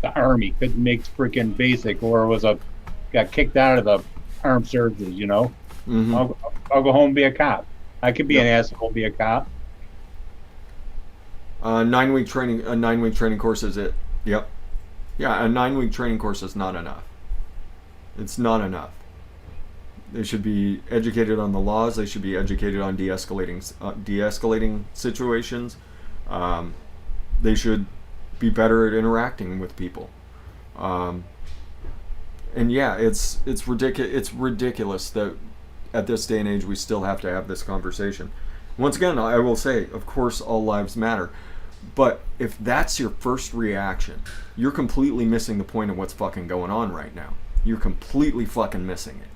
army, couldn't make freaking basic, or got kicked out of the armed services. Mm-hmm. I'll go home and be a cop. I could be an asshole, be a cop. 9-week training. A 9-week training course is it? Yep. Yeah, a 9-week training course is not enough. It's not enough. They should be educated on the laws. They should be educated on de-escalating situations. They should be better at interacting with people. And yeah, it's ridiculous. It's ridiculous that at this day and age we still have to have this conversation. Once again, I will say, of course, all lives matter. But if that's your first reaction, you're completely missing the point of what's fucking going on right now. You're completely fucking missing it.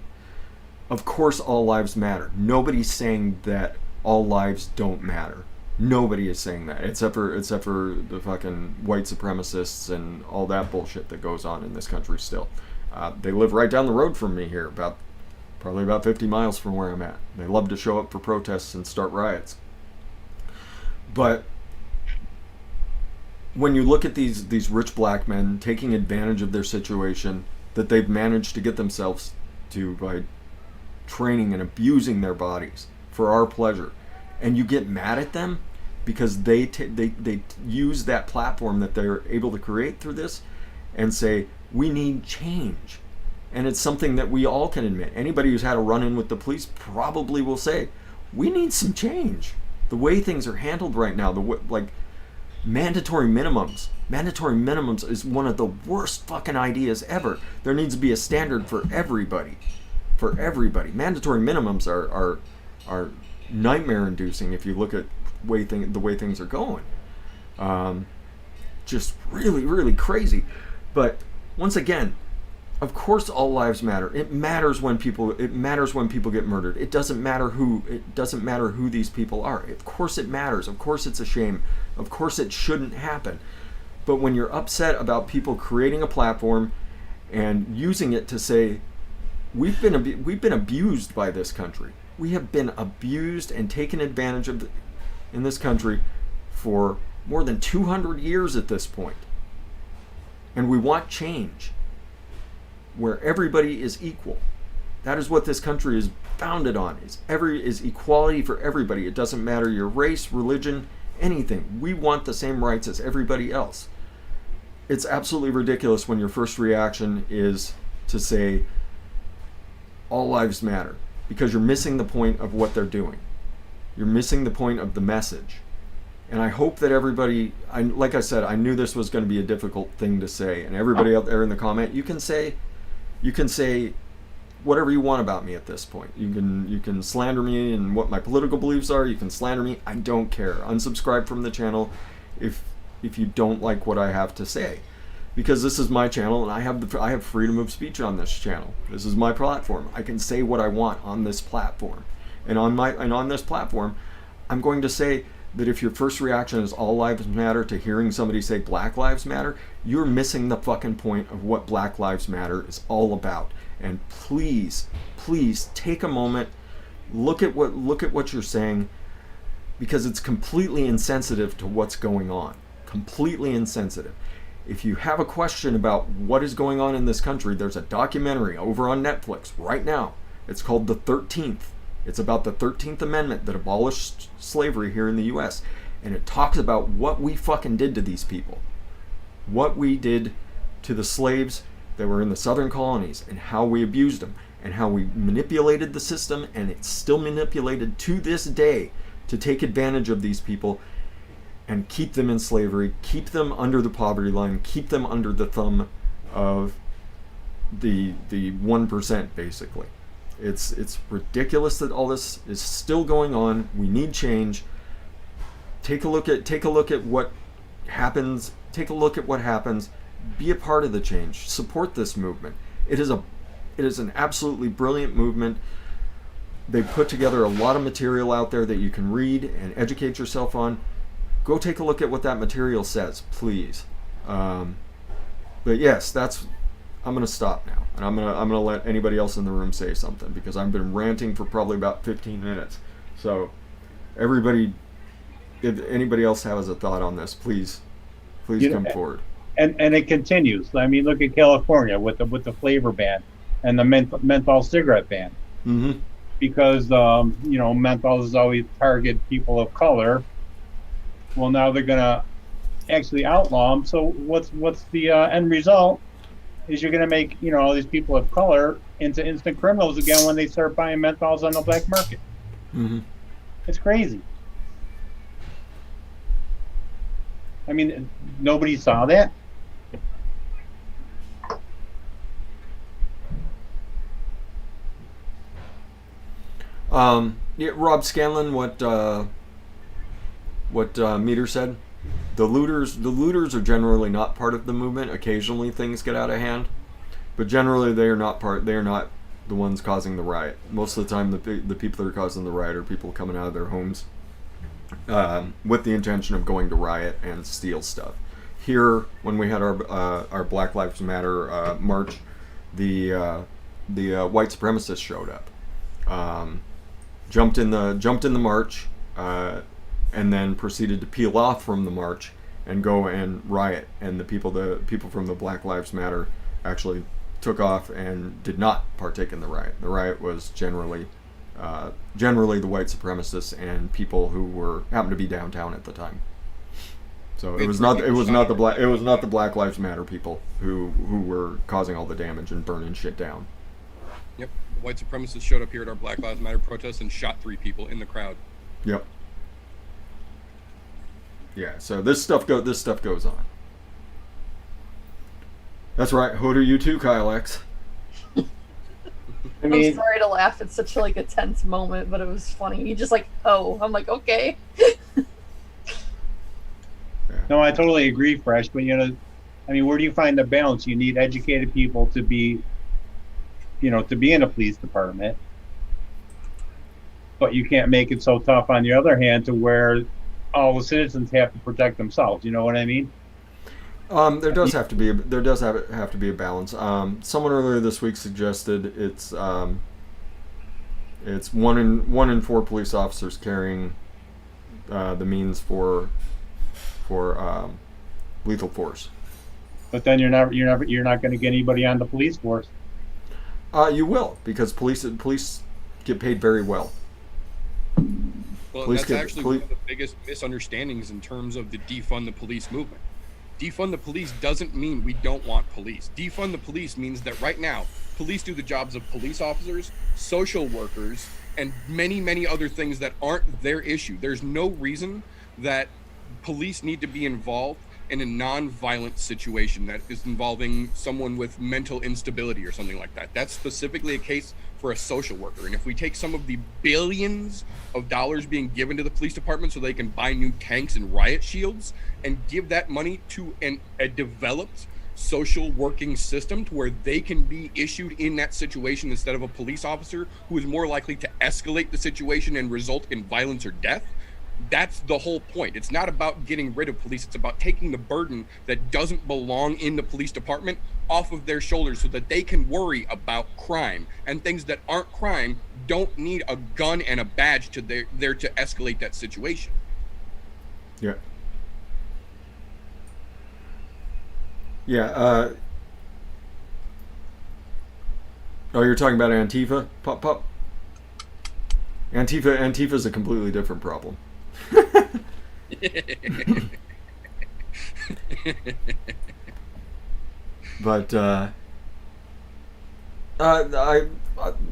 Of course all lives matter. Nobody's saying that all lives don't matter. Nobody is saying that, except for the fucking white supremacists and all that bullshit that goes on in this country still. They live right down the road from me here, probably about 50 miles from where I'm at. They love to show up for protests and start riots. But when you look at these rich black men taking advantage of their situation that they've managed to get themselves to by training and abusing their bodies for our pleasure, and you get mad at them because they use that platform that they're able to create through this and say, we need change. And it's something that we all can admit. Anybody who's had a run-in with the police probably will say, we need some change. The way things are handled right now, like mandatory minimums. Mandatory minimums is one of the worst fucking ideas ever. There needs to be a standard for everybody. For everybody. Mandatory minimums are nightmare-inducing if you look at the way things are going. Just really, really crazy. But once again, of course, all lives matter. It matters when people get murdered. It doesn't matter who these people are. Of course, it matters. Of course, it's a shame. Of course, it shouldn't happen. But when you're upset about people creating a platform and using it to say, we've been abused by this country. We have been abused and taken advantage of in this country for more than 200 years at this point. And we want change where everybody is equal. That is what this country is founded on. Is equality for everybody. It doesn't matter your race, religion, anything. We want the same rights as everybody else. It's absolutely ridiculous when your first reaction is to say all lives matter, because you're missing the point of what they're doing. You're missing the point of the message. And I hope that everybody, like I said, I knew this was going to be a difficult thing to say, and everybody out there in the comment, you can say whatever you want about me at this point. You can slander me and what my political beliefs are. You can slander me. I don't care. Unsubscribe from the channel if you don't like what I have to say, because this is my channel and I have freedom of speech on this channel. This is my platform. I can say what I want on this platform, and on this platform, I'm going to say that if your first reaction is all lives matter to hearing somebody say Black Lives Matter, you're missing the fucking point of what Black Lives Matter is all about. And please take a moment, look at what you're saying, because it's completely insensitive to what's going on. Completely insensitive. If you have a question about what is going on in this country, there's a documentary over on Netflix right now. It's called The 13th. It's about the 13th Amendment that abolished slavery here in the U.S. And it talks about what we fucking did to these people. What we did to the slaves that were in the southern colonies, and how we abused them, and how we manipulated the system, and it's still manipulated to this day to take advantage of these people and keep them in slavery, keep them under the poverty line, keep them under the thumb of the 1%, basically. It's ridiculous that all this is still going on. We need change. Take a look at what happens. Take a look at what happens. Be a part of the change. Support this movement. It is an absolutely brilliant movement. They put together a lot of material out there that you can read and educate yourself on. Go take a look at what that material says, please. But yes, I'm going to stop now, and I'm going to let anybody else in the room say something, because I've been ranting for probably about 15 minutes. So, everybody, if anybody else has a thought on this, please come forward. And it continues. I mean, look at California with the flavor ban and the menthol cigarette ban. Mm-hmm. Because menthol has always targeted people of color. Well, now they're gonna actually outlaw them. So what's the end result? Is you're gonna make all these people of color into instant criminals again when they start buying menthols on the black market. Mm-hmm. It's crazy. I mean, nobody saw that. Yeah, Rob Scanlon, what Meter said. The looters are generally not part of the movement. Occasionally things get out of hand, but generally they are not the ones causing the riot. Most of the time, the people that are causing the riot are people coming out of their homes with the intention of going to riot and steal stuff. Here, when we had our Black Lives Matter march, the white supremacists showed up, jumped in the march, and then proceeded to peel off from the march and go and riot, and the people from the Black Lives Matter actually took off and did not partake in the riot. The riot was generally the white supremacists and people who happened to be downtown at the time. So it was not the Black Lives Matter people who were causing all the damage and burning shit down. Yep, the white supremacists showed up here at our Black Lives Matter protest and shot 3 people in the crowd. Yep. Yeah. So this stuff goes on. That's right. Hood are you too, Kyle X? I mean, I'm sorry to laugh. It's such like a tense moment, but it was funny. He just like, oh, I'm like, okay. no, I totally agree, Fresh. But I mean, where do you find the balance? You need educated people to be, to be in a police department, but you can't make it so tough on the other hand to where all the citizens have to protect themselves. You know what I mean? There does have to be a balance. Someone earlier this week suggested it's 1 in 4 police officers carrying the means for lethal force. But then you're not going to get anybody on the police force. You will, because police get paid very well. Well, that's actually one of the biggest misunderstandings in terms of the defund the police movement. Defund the police doesn't mean we don't want police. Defund the police means that right now, police do the jobs of police officers, social workers, and many, many other things that aren't their issue. There's no reason that police need to be involved in a non-violent situation that is involving someone with mental instability or something like that. That's specifically a case for a social worker. And if we take some of the billions of dollars being given to the police department so they can buy new tanks and riot shields and give that money to a developed social working system to where they can be issued in that situation instead of a police officer who is more likely to escalate the situation and result in violence or death, that's the whole point. It's not about getting rid of police. It's about taking the burden that doesn't belong in the police department off of their shoulders so that they can worry about crime, and things that aren't crime don't need a gun and a badge there to escalate that situation. Yeah. Yeah. Oh, you're talking about Antifa? Pop. Antifa is a completely different problem. But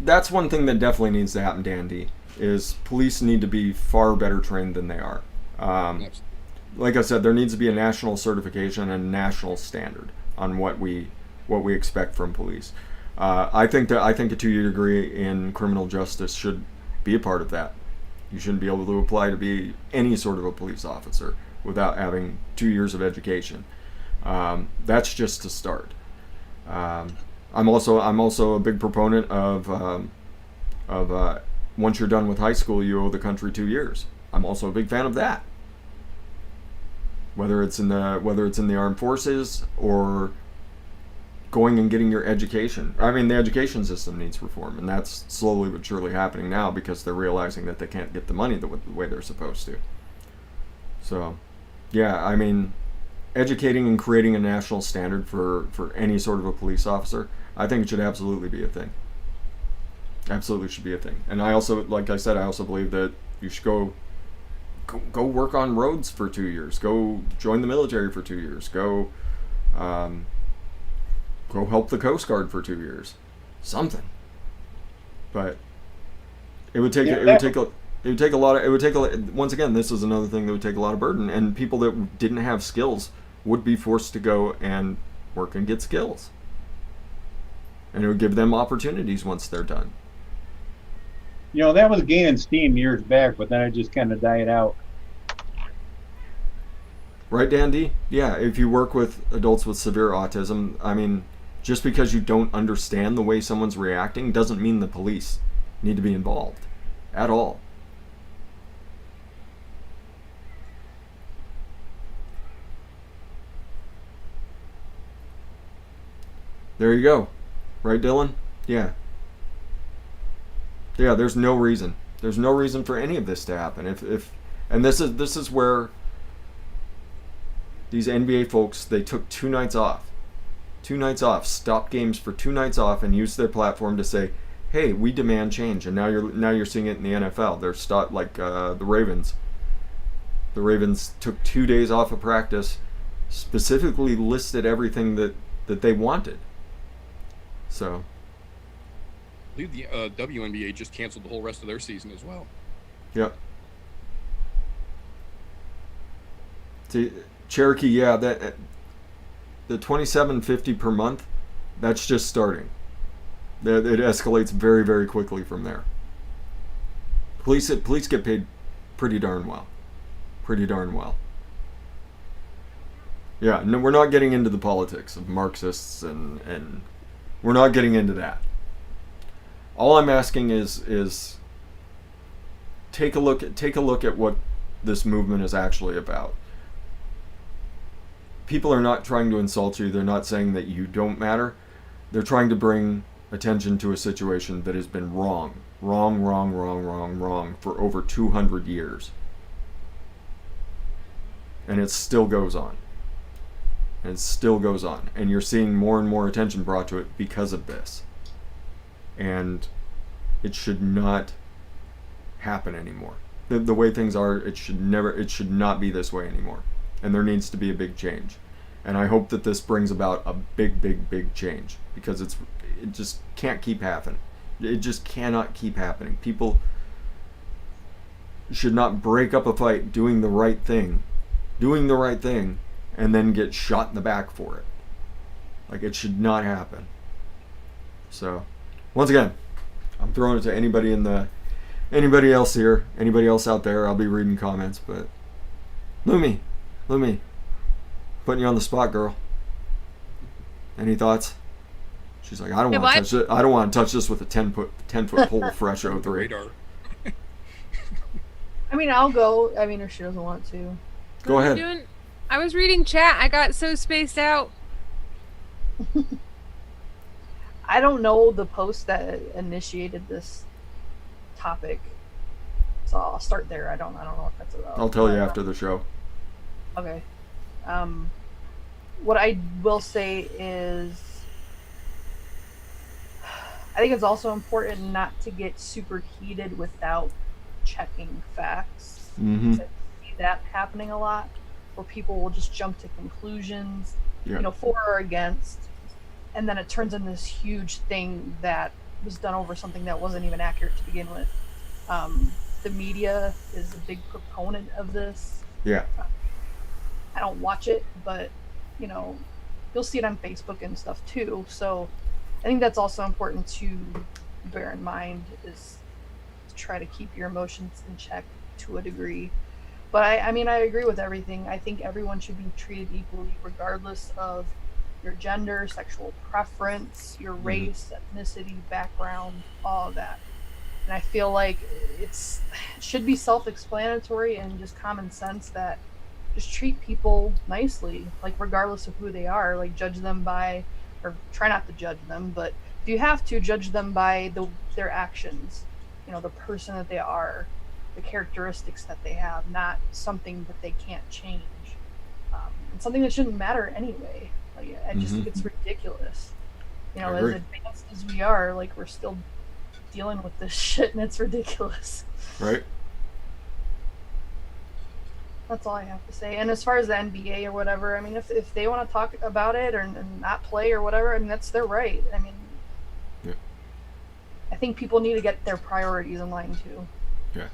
that's one thing that definitely needs to happen, Dandy, is police need to be far better trained than they are. Like I said, there needs to be a national certification and national standard on what we expect from police. I think a 2-year degree in criminal justice should be a part of that. You shouldn't be able to apply to be any sort of a police officer without having 2 years of education. That's just to start. I'm also a big proponent of once you're done with high school, you owe the country 2 years. I'm also a big fan of that. Whether it's in the armed forces or going and getting your education. I mean, the education system needs reform, and that's slowly but surely happening now because they're realizing that they can't get the money the way they're supposed to. So, yeah, I mean, educating and creating a national standard for any sort of a police officer, I think it should absolutely be a thing. Absolutely should be a thing. And I also, like I said, I also believe that you should go work on roads for 2 years. Go join the military for 2 years. Go help the Coast Guard for 2 years. Something. But it would take once again, this is another thing that would take a lot of burden, and people that didn't have skills would be forced to go and work and get skills. And it would give them opportunities once they're done. That was gaining steam years back, but then it just kind of died out. Right, Dandy? Yeah, if you work with adults with severe autism, I mean, just because you don't understand the way someone's reacting doesn't mean the police need to be involved at all. There you go. Right, Dylan? Yeah. Yeah, there's no reason. There's no reason for any of this to happen. And this is where these NBA folks, they took 2 nights off. 2 nights off, stopped games for 2 nights off, and used their platform to say, "Hey, we demand change." And now you're seeing it in the NFL. They're the Ravens. The Ravens took 2 days off of practice, specifically listed everything that they wanted. So, I believe the WNBA just canceled the whole rest of their season as well. yep. See, Cherokee, yeah, that the $27.50 per month, that's just starting. It escalates very, very quickly from there. Police get paid pretty darn well. Pretty darn well. Yeah, no, we're not getting into the politics of Marxists and we're not getting into that. All I'm asking is take a look at what this movement is actually about. People are not trying to insult you. They're not saying that you don't matter. They're trying to bring attention to a situation that has been wrong for over 200 years. And it still goes on. And it still goes on. And you're seeing more and more attention brought to it because of this. And it should not happen anymore. The way things are, it should not be this way anymore. And there needs to be a big change. And I hope that this brings about a big change, because it just can't keep happening. It just cannot keep happening. People should not break up a fight doing the right thing, and then get shot in the back for it. Like, it should not happen. So, once again, I'm throwing it to anybody else here, anybody else out there. I'll be reading comments, but Lumi, putting you on the spot, girl. Any thoughts? She's like, I don't want to touch it. I don't want to touch this with a 10-foot pole, fResh 03. Radar. I mean, I'll go. I mean, if she doesn't want to. Go ahead. I was reading chat. I got so spaced out. I don't know the post that initiated this topic, so I'll start there. I don't know what that's about. I'll tell you after the show. Okay. What I will say is, I think it's also important not to get super heated without checking facts. Mm-hmm. I see that happening a lot, where people will just jump to conclusions, for or against, and then it turns into this huge thing that was done over something that wasn't even accurate to begin with. The media is a big proponent of this. Yeah. I don't watch it, but you'll see it on Facebook and stuff too. So I think that's also important to bear in mind, is to try to keep your emotions in check to a degree. But I mean, I agree with everything. I think everyone should be treated equally, regardless of your gender, sexual preference, your race, ethnicity, background, all of that. And I feel like it should be self-explanatory and just common sense that just treat people nicely, like regardless of who they are. Like, judge them by, or try not to judge them, but if you have to, judge them by their actions, the person that they are, the characteristics that they have, not something that they can't change, and something that shouldn't matter anyway. Like, I just think it's ridiculous. As advanced as we are, like, we're still dealing with this shit, and it's ridiculous. Right. That's all I have to say. And as far as the NBA or whatever, I mean, if they want to talk about it and not play or whatever, I mean, that's their right. I mean, I think people need to get their priorities in line too. Yeah,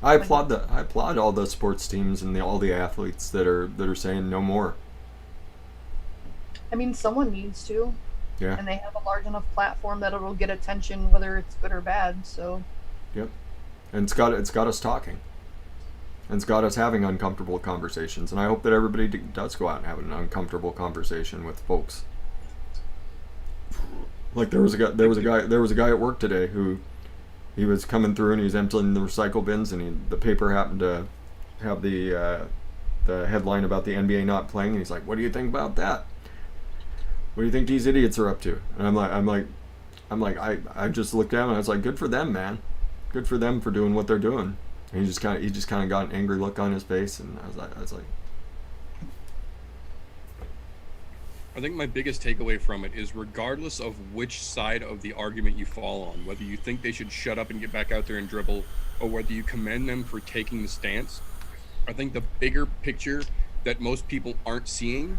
I applaud all the sports teams and all the athletes that are saying no more. I mean, someone needs to. Yeah. And they have a large enough platform that it'll get attention, whether it's good or bad. So. Yep. And it's got us talking. And it's got us having uncomfortable conversations, and I hope that everybody does go out and have an uncomfortable conversation with folks. Like, there was a guy at work today who, he was coming through and he was emptying the recycle bins, and the paper happened to have the headline about the NBA not playing, and he's like, "What do you think about that? What do you think these idiots are up to?" And I just looked down and I was like, "Good for them, man. Good for them for doing what they're doing." And he just kind of got an angry look on his face, and I was like, I think my biggest takeaway from it is regardless of which side of the argument you fall on, whether you think they should shut up and get back out there and dribble, or whether you commend them for taking the stance, I think the bigger picture that most people aren't seeing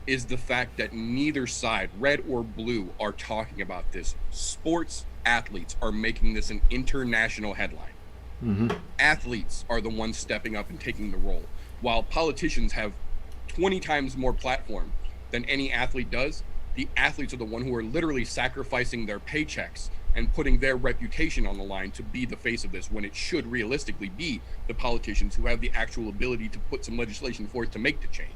is the fact that neither side, red or blue, are talking about this. Sports athletes are making this an international headline. Mm-hmm. Athletes are the ones stepping up and taking the role, while politicians have 20 times more platform than any athlete does. The athletes are the one who are literally sacrificing their paychecks and putting their reputation on the line to be the face of this, when it should realistically be the politicians who have the actual ability to put some legislation forth to make the change.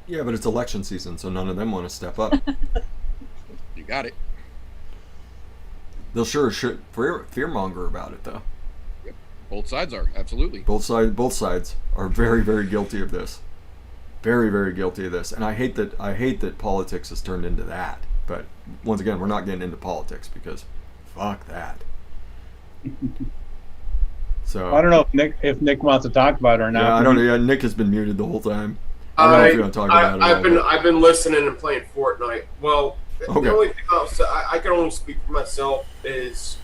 Yeah, but it's election season, so none of them want to step up. You got it. They'll sure fearmonger about it, though. Yep. Both sides are, absolutely. Both sides are very, very guilty of this. Very, very guilty of this, and I hate that politics has turned into that. But once again, we're not getting into politics because fuck that. So I don't know if Nick wants to talk about it or not. yeah, I don't know. Yeah, Nick has been muted the whole time. I don't know if you're gonna talk about it. I've been listening and playing Fortnite. Well, Okay. the only thing I can only speak for myself is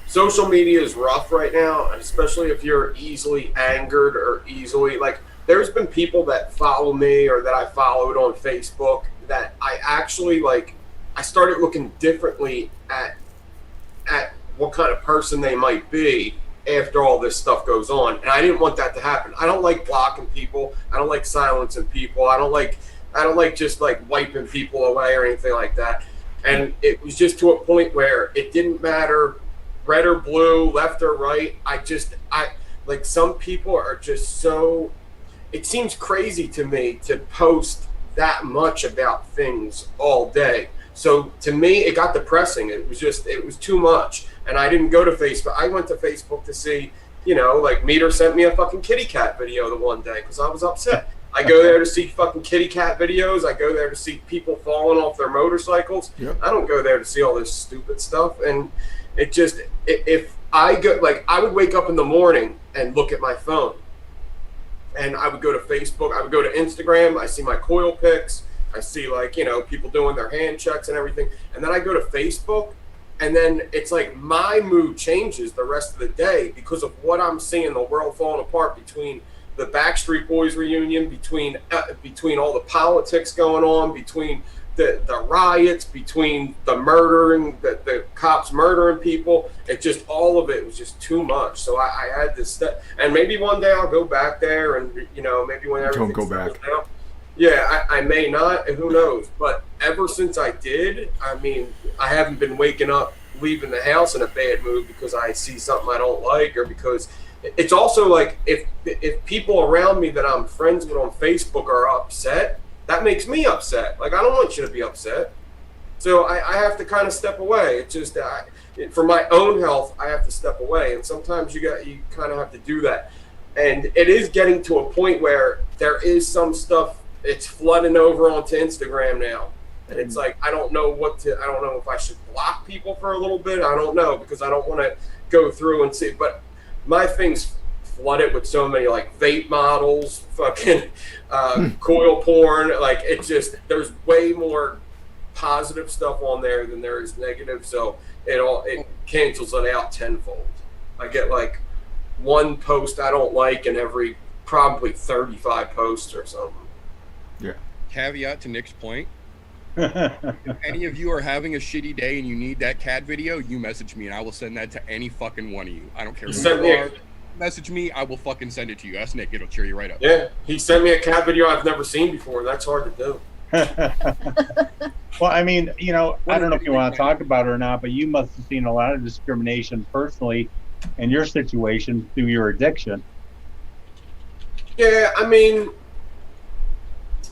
social media is rough right now, and especially if you're easily angered or easily like. There's been people that follow me or that I followed on Facebook that I actually like. I started looking differently at what kind of person they might be after all this stuff goes on, and I didn't want that to happen. I don't like blocking people. I don't like silencing people. I don't like just like wiping people away or anything like that. And it was just to a point where it didn't matter red or blue, left or right. I like some people are just so. It seems crazy to me to post that much about things all day. So to me, it got depressing. It was too much. And I didn't go to Facebook. I went to Facebook to see, like Meter sent me a fucking kitty cat video the one day because I was upset. I go there to see fucking kitty cat videos. I go there to see people falling off their motorcycles. Yep. I don't go there to see all this stupid stuff. And it just, if I go, like, I would wake up in the morning and look at my phone. And I would go to Facebook, I would go to Instagram, I see my coil pics, I see people doing their hand checks and everything. And then I go to Facebook, and then it's like my mood changes the rest of the day because of what I'm seeing, the world falling apart between the Backstreet Boys reunion, between all the politics going on, between the riots, between the murdering, the cops murdering people. It just, all of it was just too much. So I had this step, and maybe one day I'll go back there, and maybe when everything Don't go back. down. Yeah, I may not, who knows? But ever since I did, I mean, I haven't been waking up, leaving the house in a bad mood because I see something I don't like, or because it's also like if people around me that I'm friends with on Facebook are upset, that makes me upset. Like, I don't want you to be upset. So I have to kind of step away. It's just for my own health, I have to step away. And sometimes you kind of have to do that. And it is getting to a point where there is some stuff, it's flooding over onto Instagram now. And it's like, I don't know if I should block people for a little bit. I don't know, because I don't want to go through and see. But my thing's flooded with so many like vape models, fucking coil porn. Like, it's just, there's way more positive stuff on there than there is negative. So it cancels it out tenfold. I get like one post I don't like in every probably 35 posts or something. Yeah. Caveat to Nick's point. If any of you are having a shitty day and you need that cat video, you message me and I will send that to any fucking one of you. I don't care who you are. Message me, I will fucking send it to you. Ask Nick, it'll cheer you right up. Yeah, he sent me a cat video I've never seen before. That's hard to do. Well, I mean, I don't know if you want to talk about it or not, but you must have seen a lot of discrimination personally in your situation through your addiction. Yeah, I mean,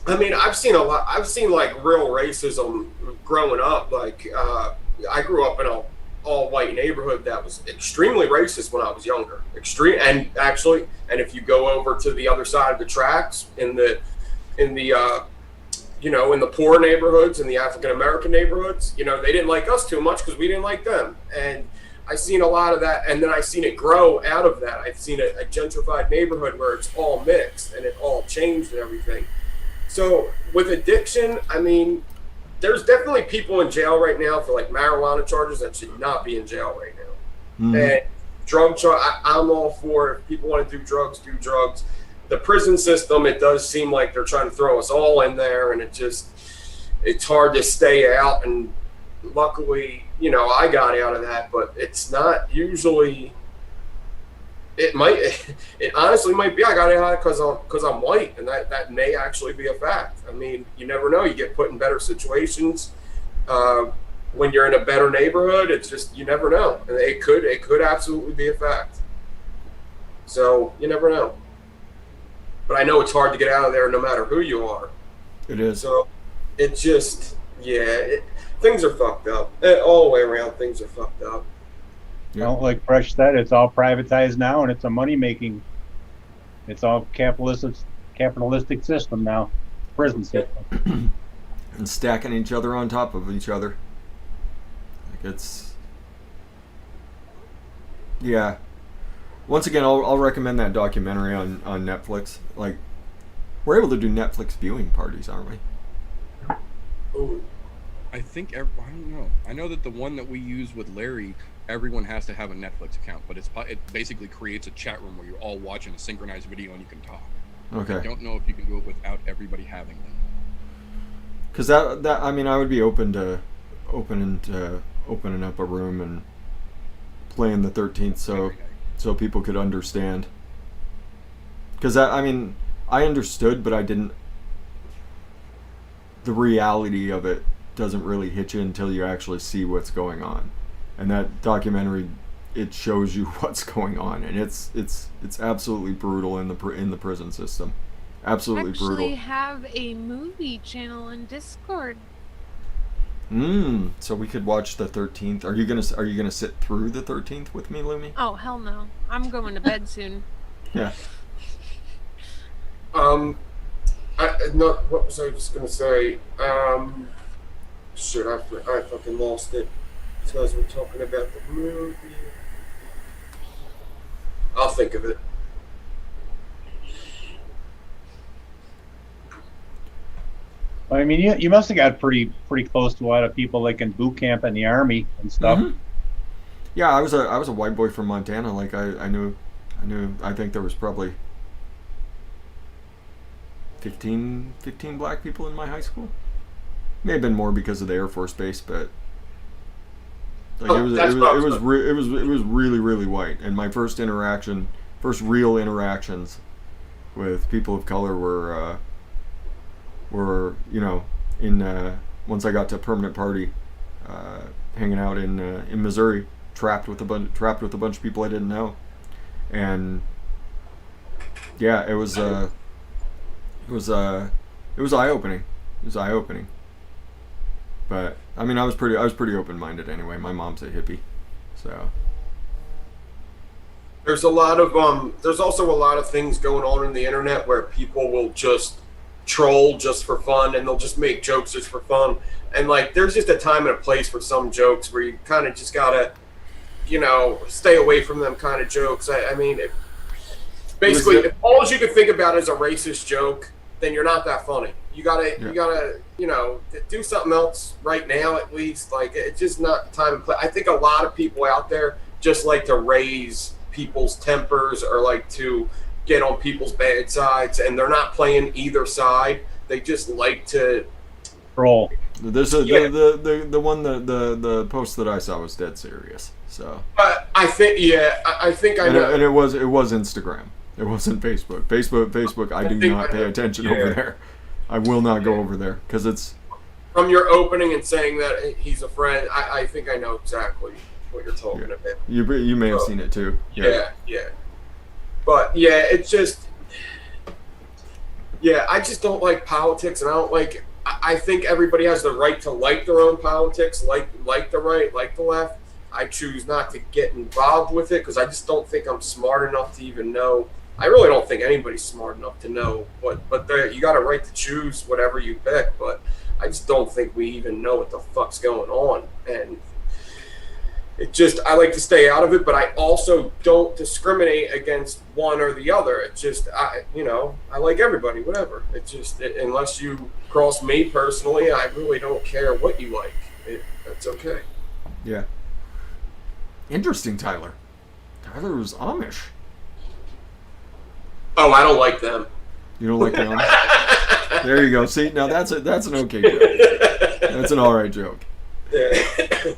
I've seen a lot. I've seen like real racism growing up. Like, I grew up in a all-white neighborhood that was extremely racist when I was younger. Extreme, and actually, and if you go over to the other side of the tracks in the poor neighborhoods, in the African American neighborhoods, they didn't like us too much because we didn't like them. And I seen a lot of that, and then I seen it grow out of that. I've seen a gentrified neighborhood where it's all mixed and it all changed and everything. So with addiction, I mean, there's definitely people in jail right now for like marijuana charges that should not be in jail right now. Mhm. And drug charge, I'm all for it. If people want to do drugs, do drugs. The prison system, it does seem like they're trying to throw us all in there, and it's hard to stay out. And luckily, you know, I got out of that, but it's not usually. It honestly might be I got out because I'm white, and that may actually be a fact. I mean, you never know. You get put in better situations when you're in a better neighborhood. It's just you never know, and it could absolutely be a fact. So you never know. But I know it's hard to get out of there no matter who you are. It is. So it's just things are fucked up all the way around. Things are fucked up. You know, like Fresh said, it's all privatized now, and it's a money-making. It's all capitalistic system now, prison system. And stacking each other on top of each other. Like it's, yeah. Once again, I'll recommend that documentary on Netflix. Like, we're able to do Netflix viewing parties, aren't we? Ooh. I think I don't know. I know that the one that we use with Larry, everyone has to have a Netflix account, but it basically creates a chat room where you're all watching a synchronized video and you can talk. Okay. I don't know if you can do it without everybody having one. Because that I mean, I would be open to opening up a room and playing the 13th, so people could understand. Because I mean, I understood, but I didn't. The reality of it doesn't really hit you until you actually see what's going on, and that documentary, it shows you what's going on, and it's absolutely brutal in the prison system. Absolutely brutal. Actually have a movie channel on Discord. So we could watch the 13th. Are you gonna sit through the 13th with me, Lumi? Oh hell no! I'm going to bed soon. Yeah. What was I just gonna say? Shit, I fucking lost it. Because we're talking about the movie. I'll think of it. I mean, you must have got pretty close to a lot of people, like in boot camp and the army and stuff. Mm-hmm. Yeah, I was a white boy from Montana. Like I knew. I think there was probably 15 black people in my high school. May have been more because of the Air Force Base, but like it was really, really white. And my first real interactions with people of color were you know, in once I got to Permanent Party, hanging out in Missouri, trapped with a bunch of people I didn't know, and yeah, it was eye-opening. It was eye-opening. But I mean, I was pretty open-minded anyway. My mom's a hippie, so. There's also a lot of things going on in the internet where people will just troll just for fun, and they'll just make jokes just for fun. And like, there's just a time and a place for some jokes where you kind of just gotta, you know, stay away from them kind of jokes. I mean, if all you can think about is a racist joke, then you're not that funny. You gotta, you know, do something else right now at least. Like, it's just not time and place. I think a lot of people out there just like to raise people's tempers or like to get on people's bad sides, and they're not playing either side. They just like to troll. There's the post that I saw was dead serious. So. I think I know. And it was Instagram. It wasn't Facebook. Facebook. I do not pay attention over there. I will not go over there because it's. From your opening and saying that he's a friend, I think I know exactly what you're talking about. You may have seen it too. Yeah. But yeah, it's just. Yeah, I just don't like politics, and I don't like. I think everybody has the right to like their own politics, like the right, like the left. I choose not to get involved with it because I just don't think I'm smart enough to even know. I really don't think anybody's smart enough to know. But you got a right to choose whatever you pick. But I just don't think we even know what the fuck's going on. And It just, I like to stay out of it, but I also don't discriminate against one or the other. It's just, I like everybody, whatever. It's just, unless you cross me personally, I really don't care what you like. That's okay. Yeah. Interesting, Tyler. Tyler was Amish. Oh, I don't like them. You don't like the Amish? There you go. See, now that's an okay joke. That's an all right joke. Yeah.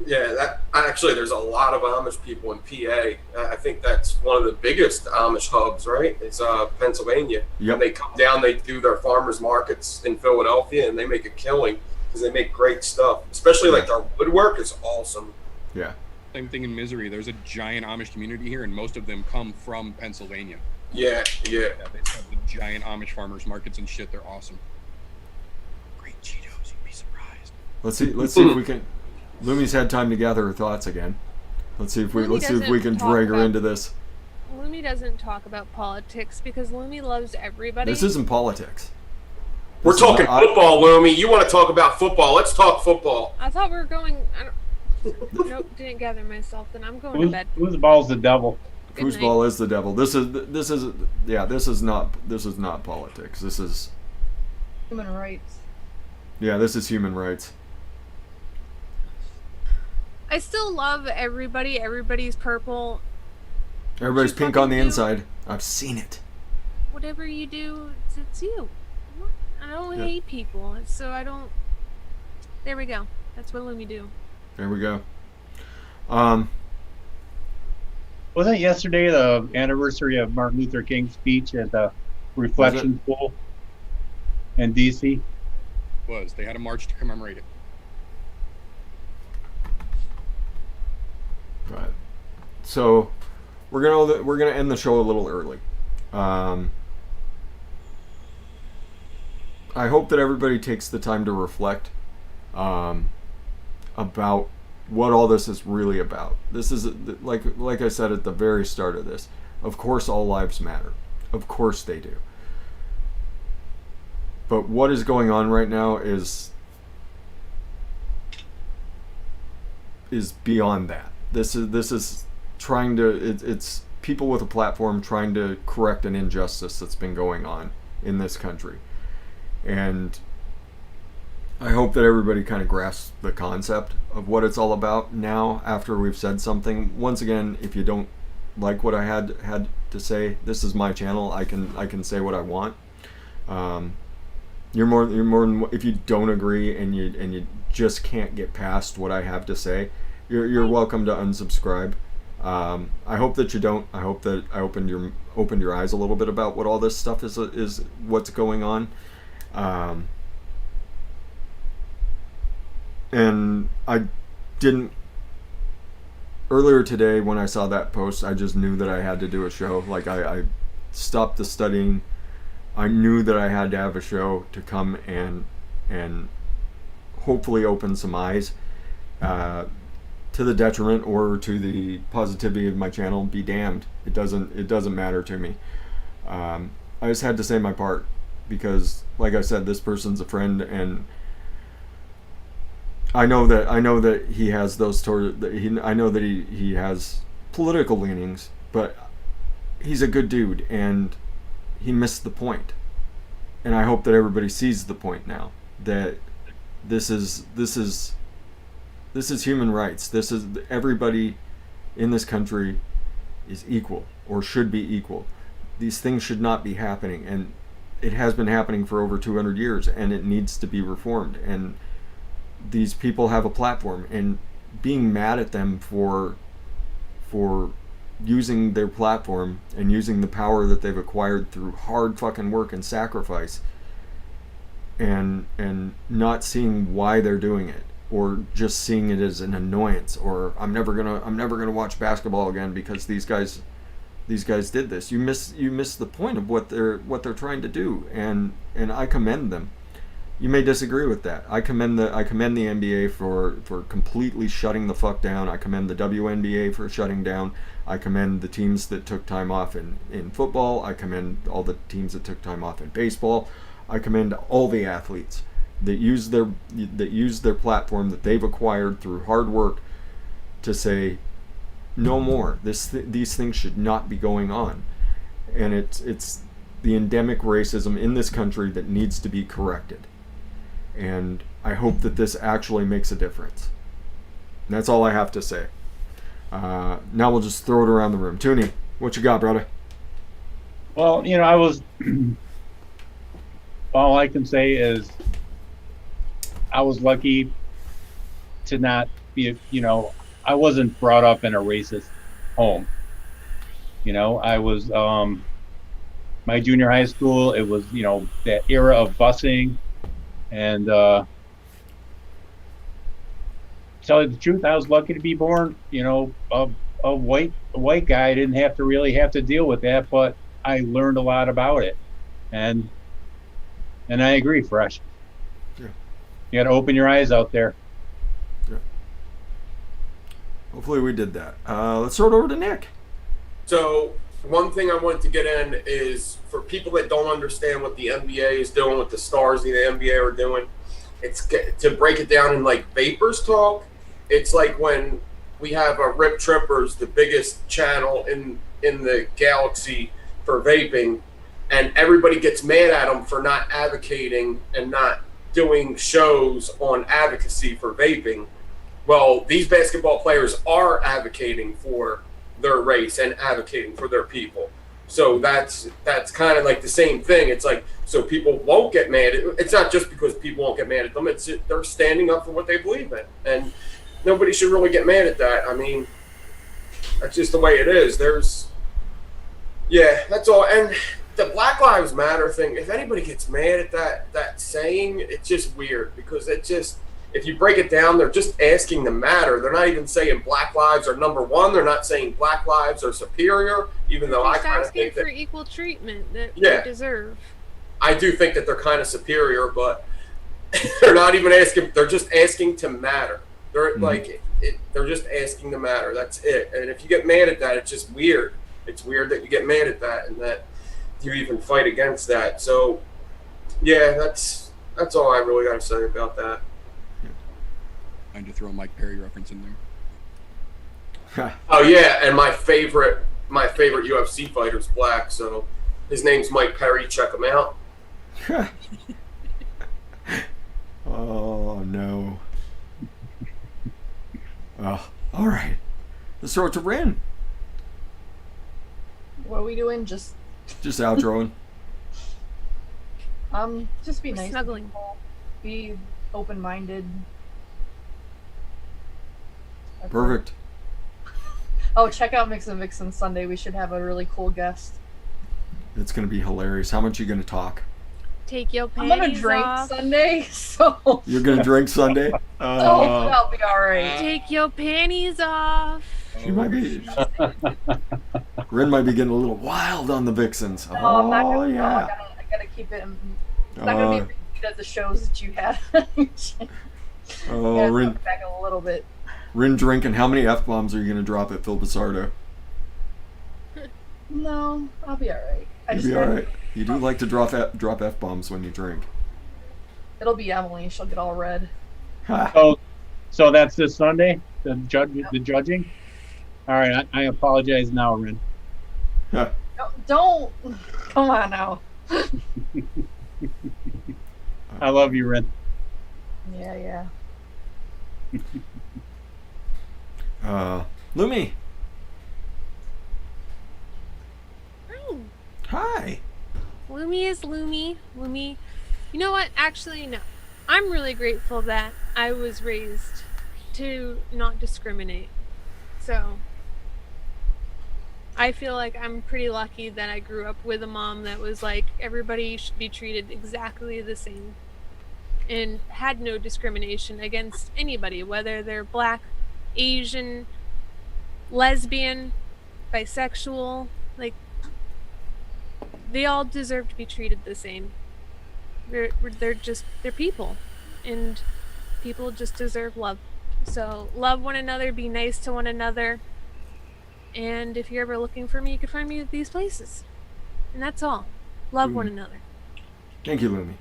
Yeah, there's a lot of Amish people in PA. I think that's one of the biggest Amish hubs, right? It's Pennsylvania. Yep. And they come down, they do their farmers markets in Philadelphia, and they make a killing because they make great stuff. Especially like their woodwork is awesome. Yeah. Same thing in Misery. There's a giant Amish community here, and most of them come from Pennsylvania. Yeah. They have the giant Amish farmers markets and shit. They're awesome. Great Cheetos. You'd be surprised. Let's see if we can. Lumi's had time to gather her thoughts again. Let's see if we can drag her into this. Lumi doesn't talk about politics because Lumi loves everybody. This isn't politics. We're talking football, Lumi. You want to talk about football? Let's talk football. I thought we were going. Nope, didn't gather myself. Then I'm going to bed. Foosball's the devil. Foosball is the devil. This is not politics. This is Human rights. Yeah, this is human rights. I still love everybody. Everybody's purple. Everybody's Just pink on the fucking do- inside. I've seen it. Whatever you do, it's you. I don't Yeah. hate people, so I don't. There we go. That's what Lumi do. There we go. Wasn't it yesterday the anniversary of Martin Luther King's speech at the Reflection School in DC? They had a march to commemorate it. Right. So we're gonna end the show a little early. I hope that everybody takes the time to reflect about what all this is really about. This is like I said at the very start of this. Of course, all lives matter. Of course they do. But what is going on right now is beyond that. This is trying to it's people with a platform trying to correct an injustice that's been going on in this country. And I hope that everybody kind of grasps the concept of what it's all about now after we've said something. Once again, if you don't like what I had to say, this is my channel. I can say what I want. You're more than, if you don't agree and you just can't get past what I have to say, you're welcome to unsubscribe. I hope that you don't. I hope that I opened your eyes a little bit about what all this stuff is what's going on. And I didn't earlier today when I saw that post, I just knew that I had to do a show. Like I stopped the studying. I knew that I had to have a show to come and hopefully open some eyes to the detriment or to the positivity of my channel. Be damned. It doesn't matter to me. I just had to say my part because, like I said, this person's a friend, and I know that he has those I know that he has political leanings, but he's a good dude, and he missed the point. And I hope that everybody sees the point now, that this is human rights. This is everybody in this country is equal or should be equal. These things should not be happening, and it has been happening for over 200 years, and it needs to be reformed. And these people have a platform, and being mad at them for using their platform and using the power that they've acquired through hard fucking work and sacrifice, and not seeing why they're doing it, or just seeing it as an annoyance, or I'm never gonna watch basketball again because these guys did this. You miss the point of what they're trying to do, and I commend them. You may disagree with that. I commend the NBA for completely shutting the fuck down. I commend the WNBA for shutting down. I commend the teams that took time off in football. I commend all the teams that took time off in baseball. I commend all the athletes. that use their platform that they've acquired through hard work to say no more. These things should not be going on, and it's the endemic racism in this country that needs to be corrected. And I hope that this actually makes a difference. And that's all I have to say. Now we'll just throw it around the room. Toonie, what you got, brother? Well, I was. All I can say is I was lucky to not be, I wasn't brought up in a racist home. I was, my junior high school, it was, that era of busing. And tell you the truth, I was lucky to be born, a white guy. I didn't have to deal with that, but I learned a lot about it. And I agree, fResh. Yeah. You got to open your eyes out there. Yeah. Hopefully we did that. Let's throw it over to Nick. So one thing I wanted to get in is for people that don't understand what the NBA is doing, what the stars of the NBA are doing, it's to break it down in like vapors talk. It's like when we have a Rip Trippers, the biggest channel in the galaxy for vaping, and everybody gets mad at them for not advocating and not doing shows on advocacy for vaping. Well, these basketball players are advocating for their race and advocating for their people. So that's kind of like the same thing. It's like, so people won't get mad. It's not just because people won't get mad at them. They're standing up for what they believe in. And nobody should really get mad at that. I mean, that's just the way it is. That's all. And the Black Lives Matter thing, if anybody gets mad at that saying, it's just weird because if you break it down, they're just asking to matter. They're not even saying Black lives are number one. They're not saying Black lives are superior, even though I kind of think that for equal treatment that they deserve. I do think that they're kind of superior, but they're not even asking. They're just asking to matter. They're they're just asking to matter. That's it. And if you get mad at that, it's just weird. It's weird that you get mad at that and that you even fight against that. So, yeah, that's all I really got to say about that. Trying to throw a Mike Perry reference in there. Oh yeah, and my favorite UFC fighter's black, so his name's Mike Perry. Check him out. Oh no. Oh, all right. Let's throw it to Ren. What are we doing? Just outroing. Just be We're nice. snuggling. To people. Be open-minded. That's Perfect. it. Oh, check out Mix and Vixen Sunday. We should have a really cool guest. It's gonna be hilarious. How much are you gonna talk? Take your I'm panties gonna drink off. Sunday, so You're gonna drink Sunday? I'll be all right. Take your panties off. She might be. Ren might be getting a little wild on the Vixens. No, I'm not gonna. Yeah. No, I gotta keep it. It's not gonna be repeated at the shows that you had. Ren Back a little bit. Ren drinking. How many F-bombs are you gonna drop at Phil Basardo? No, I'll be all right. You'll be all right. You do like to drop F-bombs when you drink. It'll be Emily. She'll get all red. So that's this Sunday, the judging. All right, I apologize now, Ren. No, don't. Come on now. I love you, Ren. Yeah. Lumi. Oh, Hi. Lumi is Lumi. Lumi. You know what? Actually, no. I'm really grateful that I was raised to not discriminate. So, I feel like I'm pretty lucky that I grew up with a mom that was like, everybody should be treated exactly the same. And had no discrimination against anybody, whether they're black, Asian, lesbian, bisexual, like, they all deserve to be treated the same. They're people, and people just deserve love. So love one another, be nice to one another, and if you're ever looking for me, you can find me at these places. And that's all. Love one another. Thank you,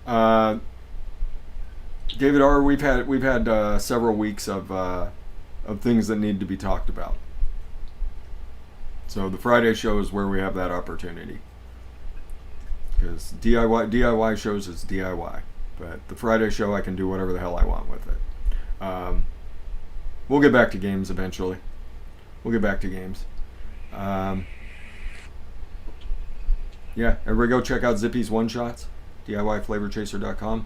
Lumi. David R., we've had several weeks of things that need to be talked about. So the Friday show is where we have that opportunity. Because DIY shows is DIY, but the Friday show I can do whatever the hell I want with it. We'll get back to games eventually. Yeah, everybody go check out Zippy's One Shots, DIYFlavorChaser.com.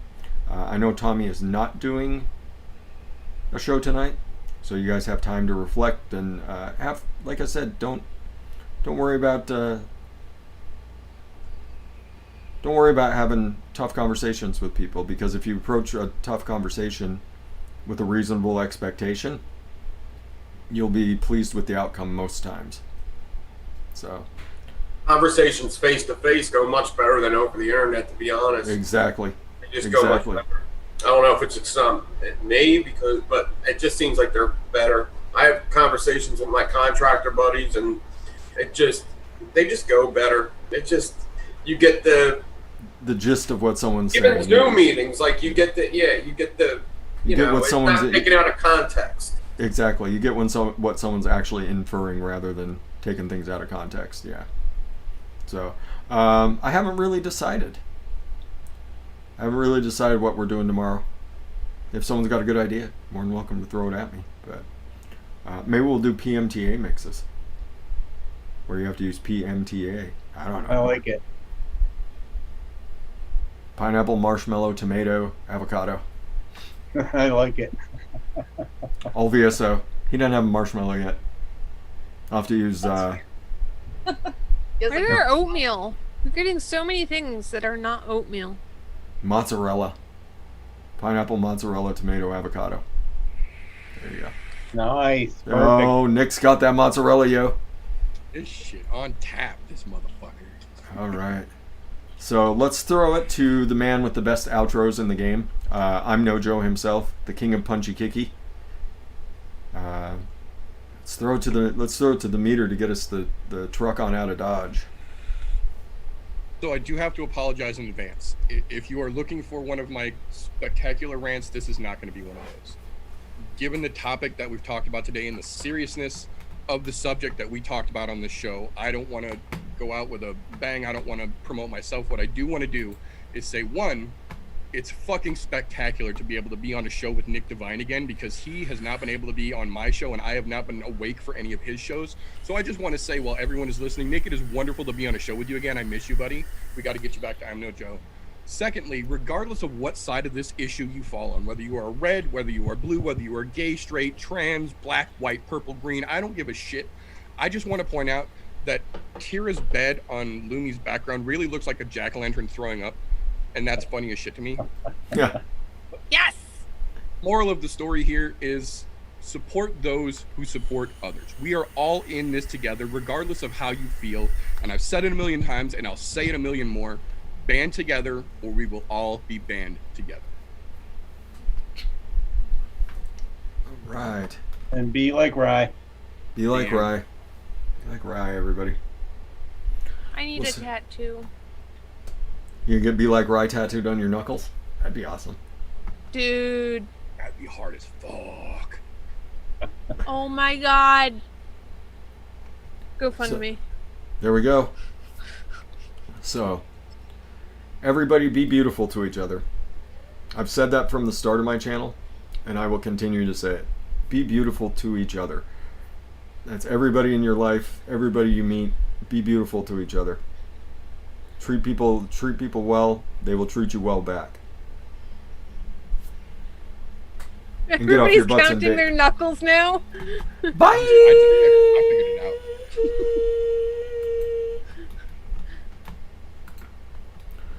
I know Tommy is not doing a show tonight, so you guys have time to reflect and have, like I said, don't worry about having tough conversations with people, because if you approach a tough conversation with a reasonable expectation, you'll be pleased with the outcome most times. So Conversations face to face go much better than over the internet, to be honest. Exactly. They just go much better. I don't know if it's just me, but it just seems like they're better. I have conversations with my contractor buddies, and they just go better. You get the gist of what someone's even saying. Zoom meetings, like you get the you get what it's someone's not taken out of context. Exactly. You get what someone's actually inferring rather than taking things out of context. Yeah. So I haven't really decided. What we're doing tomorrow. If someone's got a good idea, more than welcome to throw it at me. But maybe we'll do PMTA mixes, where you have to use PMTA. I don't know. I like it. Pineapple, marshmallow, tomato, avocado. I like it. All VSO. He doesn't have a marshmallow yet. I'll have to use. Yes, Why are there oatmeal? We're getting so many things that are not oatmeal. Mozzarella. Pineapple, mozzarella, tomato, avocado. There you go. Nice. Perfect. Oh, Nick's got that mozzarella, yo. This shit on tap, this motherfucker. All right. So let's throw it to the man with the best outros in the game. I'm Nojo himself, the king of punchy kicky. Let's throw it to the meter to get us the truck on out of Dodge. So I do have to apologize in advance. If you are looking for one of my spectacular rants, this is not going to be one of those. Given the topic that we've talked about today and the seriousness of the subject that we talked about on this show, I don't want to go out with a bang. I don't want to promote myself. What I do want to do is say, one, it's fucking spectacular to be able to be on a show with Nick Devine again, because he has not been able to be on my show and I have not been awake for any of his shows. So I just want to say, while everyone is listening, Nick, it is wonderful to be on a show with you again. I miss you, buddy. We got to get you back to I'm No Joe. Secondly, regardless of what side of this issue you fall on, whether you are red, whether you are blue, whether you are gay, straight, trans, black, white, purple, green, I don't give a shit. I just want to point out that Kira's bed on Lumi's background really looks like a jack-o'-lantern throwing up. And that's funny as shit to me. Yeah. Yes! Moral of the story here is support those who support others. We are all in this together, regardless of how you feel. And I've said it a million times, and I'll say it a million more. Band together, or we will all be banned together. All right. And be like Rye. Be like Damn. Rye. Be like Rye, everybody. I need a tattoo. You get Be Like Rye tattooed on your knuckles? That'd be awesome. Dude. That'd be hard as fuck. Oh my god. GoFundMe. There we go. So, everybody be beautiful to each other. I've said that from the start of my channel, and I will continue to say it. Be beautiful to each other. That's everybody in your life, everybody you meet. Be beautiful to each other. Treat people well, they will treat you well back. And get off your Everybody's butts and counting their knuckles now. Bye!